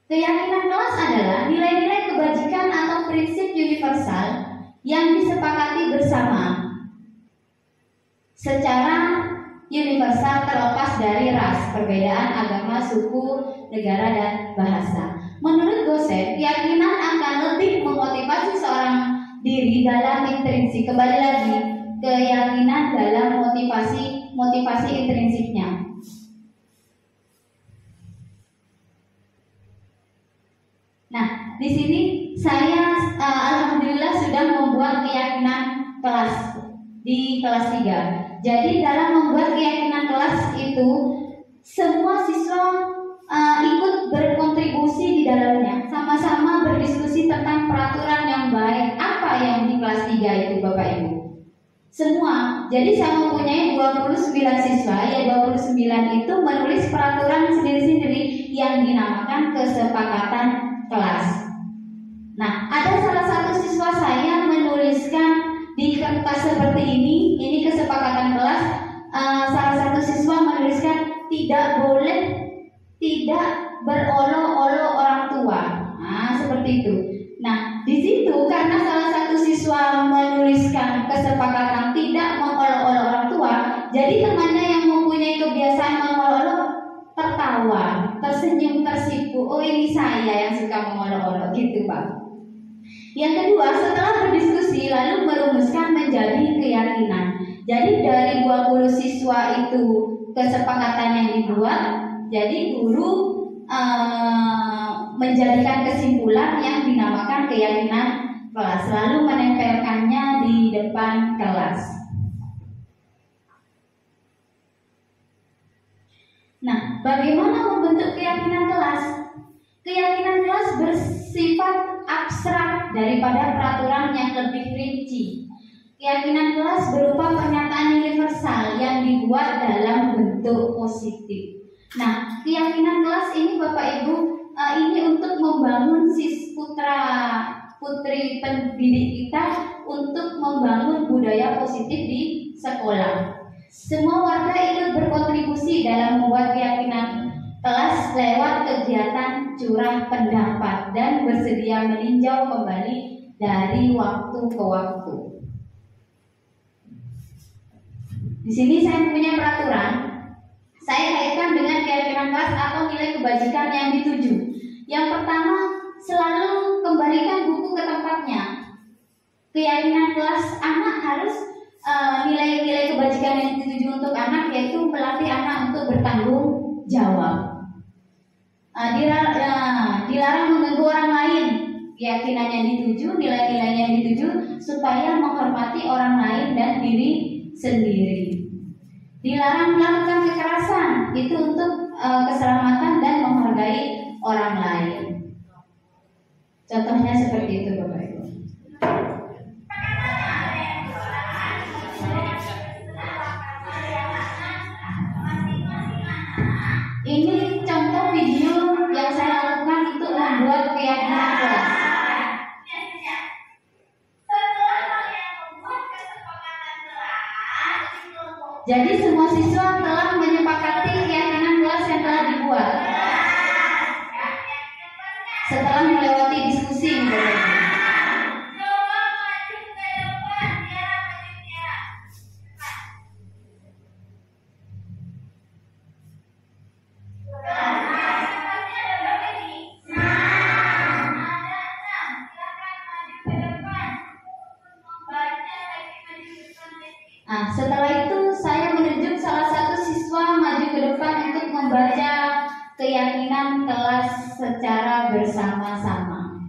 Keyakinan kelas adalah nilai-nilai kebajikan atau prinsip universal yang disepakati bersama secara universal terlepas dari ras, perbedaan agama, suku, negara, dan bahasa. Menurut Gosset, keyakinan akan lebih memotivasi seorang diri dalam intrinsik. Kembali lagi, keyakinan dalam motivasi intrinsiknya. Nah, di sini saya alhamdulillah sudah membuat keyakinan kelas di kelas 3. Jadi dalam membuat keyakinan kelas itu semua siswa ikut berkontribusi di dalamnya, sama-sama berdiskusi tentang peraturan yang baik apa yang di kelas 3 itu Bapak Ibu. Semua. Jadi saya mempunyai 29 siswa, ya 29 itu menulis peraturan sendiri-sendiri yang dinamakan kesepakatan kelas. Nah, ada salah satu siswa saya menuliskan di kertas seperti ini kesepakatan kelas. Salah satu siswa menuliskan tidak berolok-olok orang tua. Nah, seperti itu. Nah, di situ karena salah satu siswa menuliskan kesepakatan tidak mengolok-olok orang tua, jadi temannya yang mempunyai kebiasaan mengolok-olok tertawa, tersenyum, tersipu. Oh, ini saya yang suka mengolok-olok gitu, Pak. Yang kedua, setelah berdiskusi lalu merumuskan menjadi keyakinan. Jadi dari 20 siswa itu kesepakatan yang dibuat, jadi guru menjadikan kesimpulan yang dinamakan keyakinan kelas, lalu menempelkannya di depan kelas. Nah, bagaimana membentuk keyakinan kelas? Keyakinan kelas bersifat abstrak daripada peraturan yang lebih rinci. Keyakinan kelas berupa pernyataan universal yang dibuat dalam bentuk positif. Nah, keyakinan kelas ini Bapak Ibu, ini untuk membangun putri pendidik kita untuk membangun budaya positif di sekolah. Semua warga ikut berkontribusi dalam membuat keyakinan kelas lewat kegiatan curah pendapat dan bersedia meninjau kembali dari waktu ke waktu. Di sini saya punya peraturan. Saya kaitkan dengan keyakinan kelas atau nilai kebajikan yang dituju. Yang pertama, selalu kembalikan buku ke tempatnya. Keyakinan kelas anak harus nilai-nilai kebajikan yang dituju untuk anak yaitu melatih anak untuk bertanggung jawab. Dilarang mengganggu orang lain. Keyakinan yang dituju, nilai-nilai yang dituju supaya menghormati orang lain dan diri sendiri. Dilarang melakukan kekerasan, itu untuk keselamatan dan menghargai orang lain. Contohnya seperti itu Bapak Ibu. Ini contoh video yang saya lakukan untuk membuat keyakinan kelas. Jadi semua siswa telah menyepakati keyakinan kelas yang telah dibuat setelah melewati diskusi. Nah, setelah itu saya menunjuk salah satu siswa maju ke depan untuk membaca keyakinan kelas secara bersama-sama.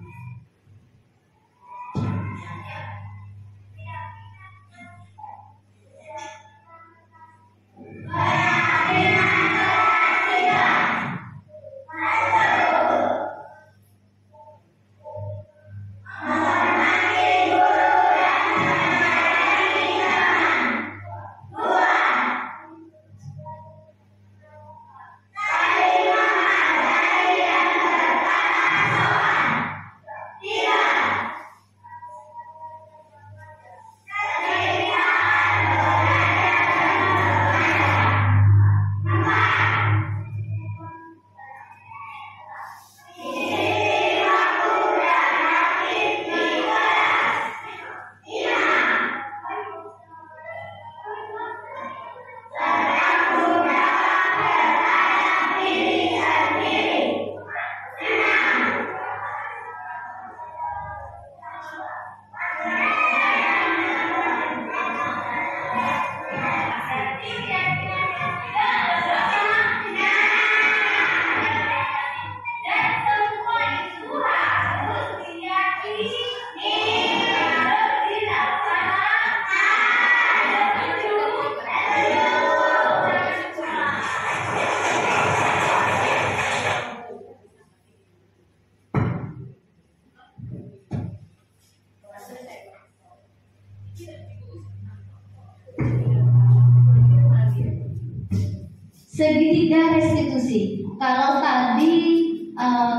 Segitiga restitusi. Kalau tadi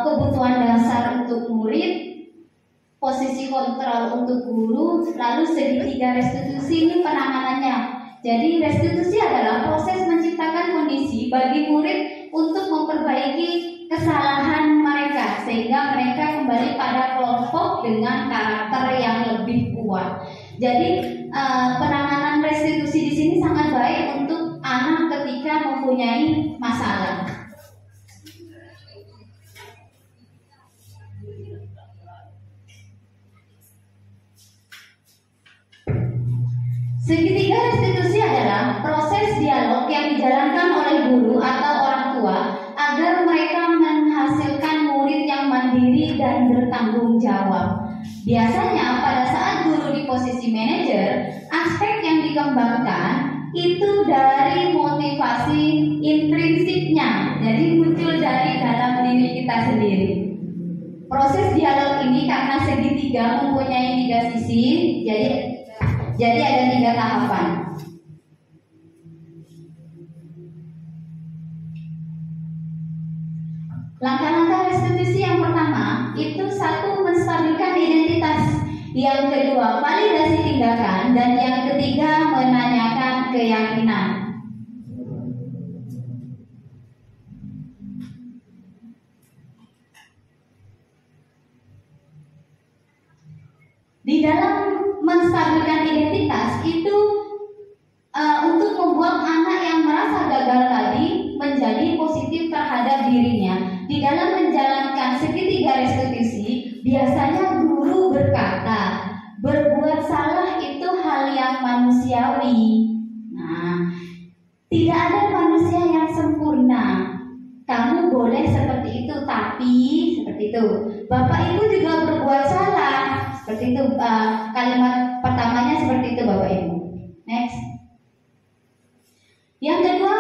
kebutuhan dasar untuk murid, posisi kontrol untuk guru, lalu segitiga restitusi ini penanganannya. Jadi restitusi adalah proses menciptakan kondisi bagi murid untuk memperbaiki kesalahan mereka sehingga mereka kembali pada kelompok dengan karakter yang lebih kuat. Jadi penanganan restitusi di sini sangat baik untuk anak ketika mempunyai masalah. Segitiga restitusi adalah proses dialog yang dijalankan oleh guru atau orang tua agar mereka menghasilkan murid yang mandiri dan bertanggung jawab. Biasanya pada saat guru di posisi manajer, aspek yang dikembangkan itu dari motivasi intrinsiknya, jadi muncul dari dalam diri kita sendiri. Proses dialog ini karena segitiga mempunyai 3 sisi, jadi ada 3 tahapan. Langkah-langkah restitusi yang pertama itu 1, menstabilkan identitas, yang kedua validasi tindakan, dan yang ketiga menanyakan keyakinan. Di dalam menstabilkan identitas itu untuk membuat anak yang merasa gagal tadi menjadi positif terhadap dirinya. Di dalam menjalankan segitiga restitusi, biasanya guru berkata, berbuat salah itu hal yang manusiawi. Nah, tidak ada manusia yang sempurna. Kamu boleh seperti itu, tapi seperti itu. Bapak Ibu juga berbuat salah. Seperti itu, kalimat pertamanya seperti itu Bapak Ibu. Next. Yang kedua,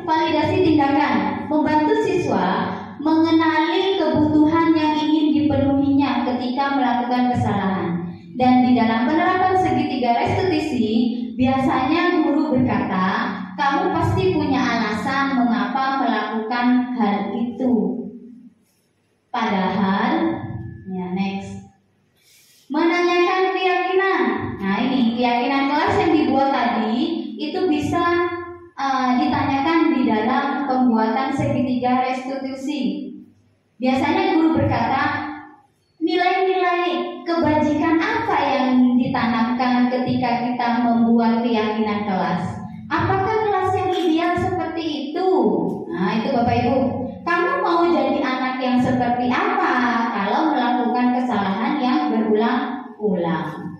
validasi tindakan. Membantu siswa mengenali kebutuhan yang ingin dipenuhinya ketika melakukan kesalahan. Dan di dalam penerapan segitiga restitusi, biasanya guru berkata, kamu pasti punya alasan mengapa melakukan hal itu. Padahal, ya next. Menanyakan keyakinan. Nah ini keyakinan kelas yang dibuat tadi itu bisa Biasanya guru berkata, nilai-nilai kebajikan apa yang ditanamkan ketika kita membuat keyakinan kelas? Apakah kelas yang ideal seperti itu? Nah, itu Bapak Ibu. Kamu mau jadi anak yang seperti apa kalau melakukan kesalahan yang berulang-ulang?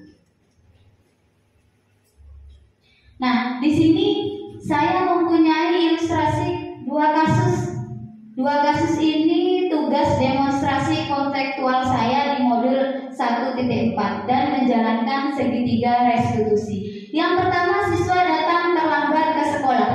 Nah, di sini saya mempunyai ilustrasi dua kasus. Dua kasus ini tugas demonstrasi kontekstual saya di modul 1.4 dan menjalankan segitiga restitusi. Yang pertama, siswa datang terlambat ke sekolah.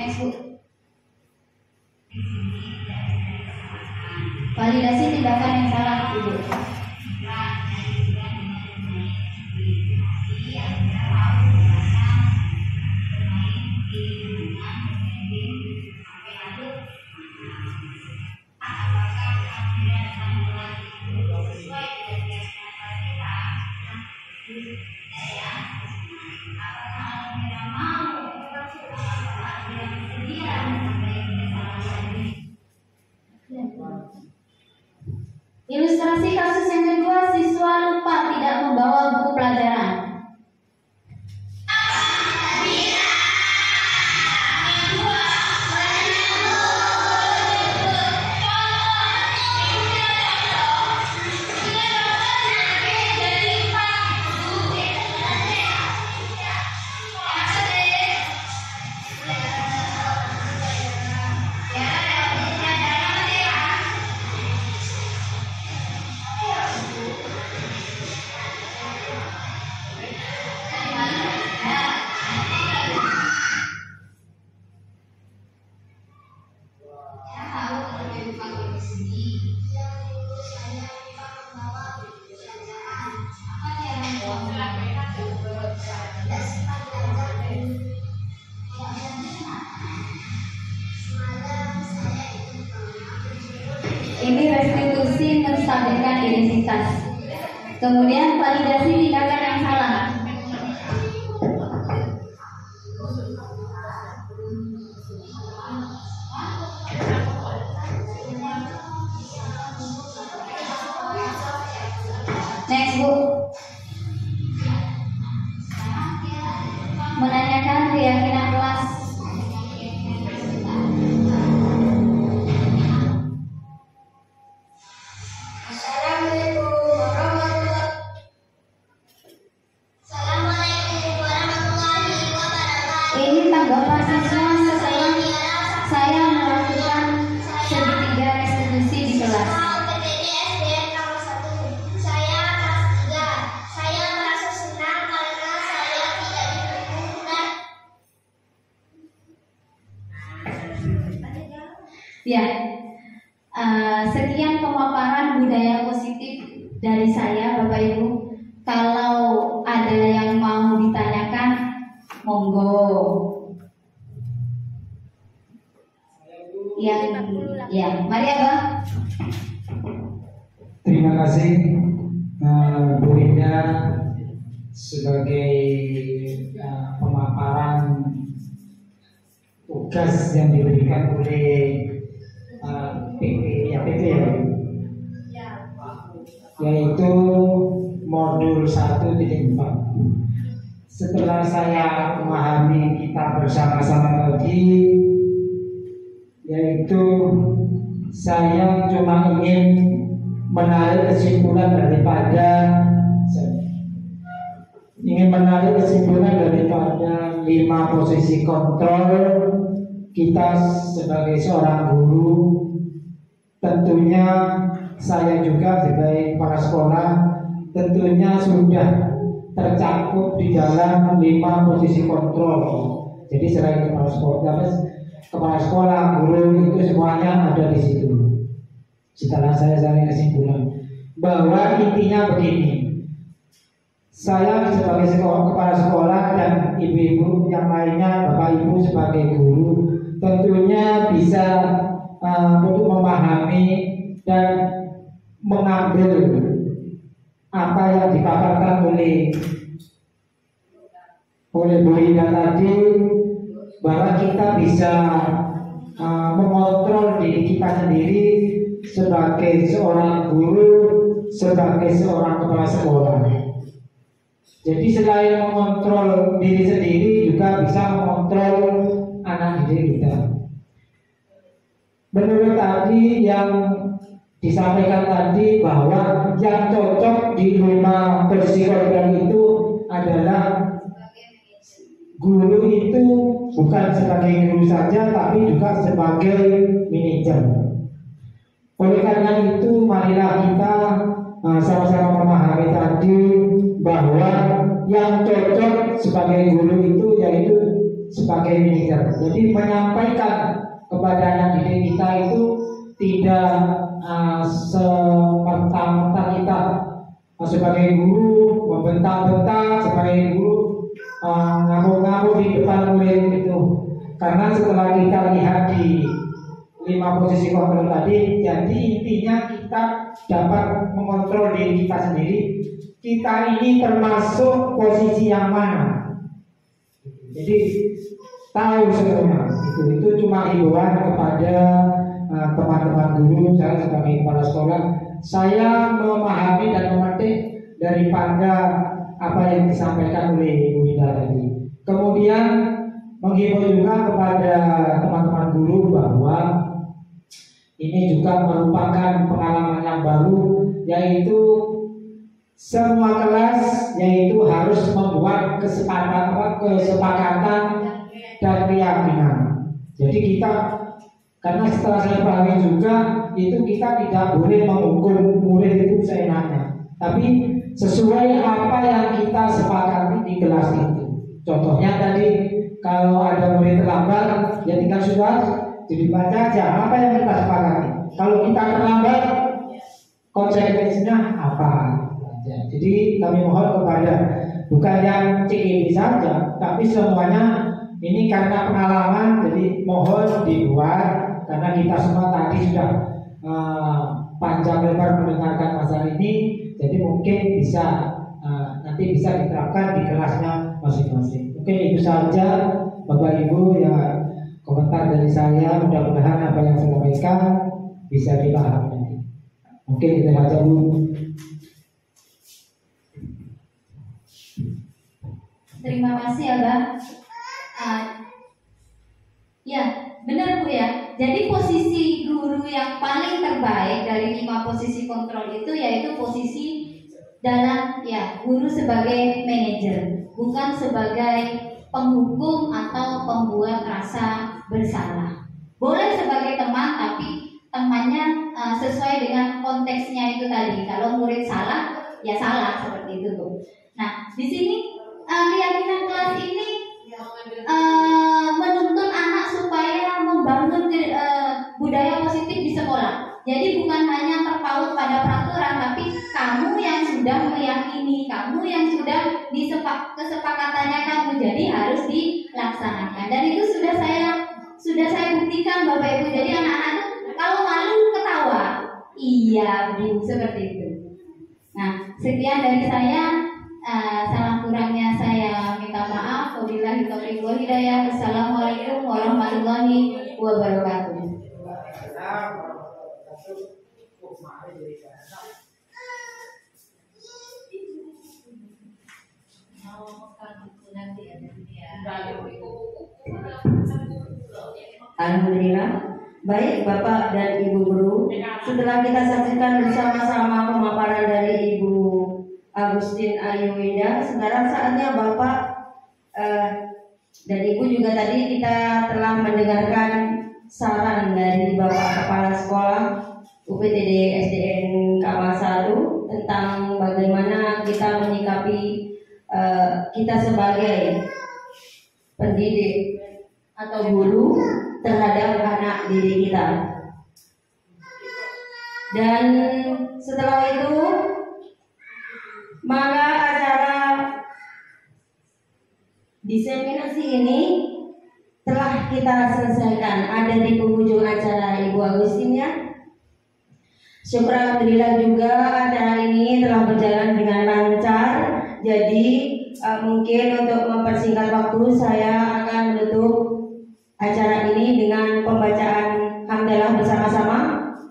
Next, Bu. Validasi tindakan yang salah, Ibu. Ilustrasi kasus yang kedua, siswa lupa tidak membawa buku pelajaran. Ini restitusi menstabilkan identitas. Kemudian validasi tindakan yang salah. Next, Bu. Menanyakan keyakinan kelas. Ini tanggapan siswa setelah saya melakukan segitiga restitusi di kelas. Ya, sekian pemaparan budaya positif dari saya, Bapak Ibu. Kalau ada yang mau ditanyakan, monggo. Ya, mari Abang. Terima kasih Bu Linda sebagai pemaparan tugas yang diberikan oleh PP ya, yaitu modul 1.4. Setelah saya memahami kita bersama-sama tadi, yaitu saya cuma ingin menarik kesimpulan daripada dengan 5 posisi kontrol, kita sebagai seorang guru, tentunya saya juga sebagai kepala sekolah, tentunya sudah tercakup di dalam 5 posisi kontrol. Jadi selain kepala sekolah, guru itu semuanya ada di situ. Setelah saya cari kesimpulan bahwa intinya begini, saya sebagai kepala sekolah dan ibu-ibu yang lainnya, bapak ibu sebagai guru, tentunya bisa untuk memahami dan mengambil apa yang dipaparkan oleh Bu Ida tadi, bahwa kita bisa mengontrol diri kita sendiri sebagai seorang guru, sebagai seorang kepala sekolah. Jadi selain mengontrol diri sendiri, juga bisa mengontrol anak didik kita. Menurut tadi yang disampaikan tadi, bahwa yang cocok di 5 posisi kontrol itu adalah guru itu bukan sebagai guru saja, tapi juga sebagai manajer. Oleh karena itu, marilah kita sama-sama memahami tadi bahwa yang cocok sebagai guru itu yaitu sebagai manajer. Jadi menyampaikan kepada anak didik kita itu tidak semerta-merta kita sebagai guru membentak-bentak, sebagai guru ngamuk-ngamuk di depan murid itu. Karena setelah kita lihat di 5 posisi kontrol tadi, jadi intinya kita dapat mengontrol diri kita sendiri. Kita ini termasuk posisi yang mana? Jadi tahu sebenarnya. Itu cuma himbauan kepada teman-teman guru. Saya sebagai kepala sekolah, saya memahami dan memetik daripada apa yang disampaikan oleh Ibu Ida tadi. Kemudian menghimbau juga kepada teman-teman guru bahwa ini juga merupakan pengalaman yang baru, yaitu semua kelas harus membuat kesepakatan dan keyakinan. Jadi kita, karena setelah saya pahami juga, itu kita tidak boleh menghukum murid itu seenaknya, tapi sesuai apa yang kita sepakati di kelas itu. Contohnya tadi, kalau ada murid terlambat, ya tinggal sudah dibaca aja apa yang kita sepakati. Kalau kita terlambat, konsekuensinya apa? Jadi kami mohon kepada, bukan yang CIB saja, tapi semuanya ini karena pengalaman, jadi mohon dibuat, karena kita semua tadi sudah panjang lebar mendengarkan masalah ini, jadi mungkin bisa nanti bisa diterapkan di kelasnya masing-masing. Mungkin itu saja Bapak Ibu ya, komentar dari saya. Mudah-mudahan apa yang saya sampaikan bisa dipahami. Mungkin itu saja Bu. Terima kasih Abang. Ya, benar Bu ya. Jadi posisi guru yang paling terbaik dari 5 posisi kontrol itu yaitu posisi dalam guru sebagai manajer, bukan sebagai penghukum atau pembuat rasa bersalah. Boleh sebagai teman, tapi temannya sesuai dengan konteksnya itu tadi. Kalau murid salah, ya salah, seperti itu Bu. Nah, di sini keyakinan kelas ini menuntun anak supaya membangun budaya positif di sekolah. Jadi bukan hanya terpaut pada peraturan, tapi kamu yang sudah meyakini, kamu yang sudah kesepakatannya kamu, jadi harus dilaksanakan. Dan itu sudah saya buktikan Bapak Ibu. Jadi anak-anak itu kalau malu ketawa, iya Bu, seperti itu. Nah, sekian dari saya. Salah kurangnya saya minta maaf. Wabillahi taufiq wal hidayah. Wassalamualaikum warahmatullahi wabarakatuh. Alhamdulillah. Baik Bapak dan Ibu guru, setelah kita saksikan bersama-sama pemaparan dari Ibu Agustin Ayu Winda, sekarang saatnya Bapak Dan Ibu juga tadi kita telah mendengarkan saran dari Bapak Kepala Sekolah UPTD SDN Kamal 1 tentang bagaimana kita menyikapi kita sebagai pendidik atau guru terhadap anak didik kita. Dan setelah itu maka acara diseminasi ini telah kita selesaikan. Ada di penghujung acara Ibu Agustin ya. Syukur alhamdulillah juga acara ini telah berjalan dengan lancar. Jadi mungkin untuk mempersingkat waktu saya akan menutup acara ini dengan pembacaan hamdalah bersama-sama.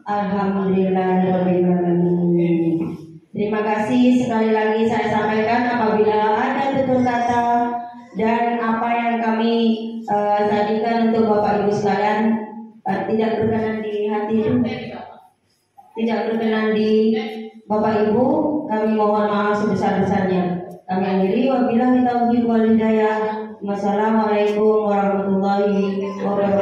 Alhamdulillahirobbilalamin. Terima kasih sekali lagi saya sampaikan apabila ada tutur kata dan apa yang kami tadikan untuk Bapak Ibu sekalian tidak berkenan di hati, tidak berkenan di Bapak Ibu, kami mohon maaf sebesar-besarnya. Kami akhiri wabillahi taufiq wal hidayah. Wassalamualaikum warahmatullahi wabarakatuh.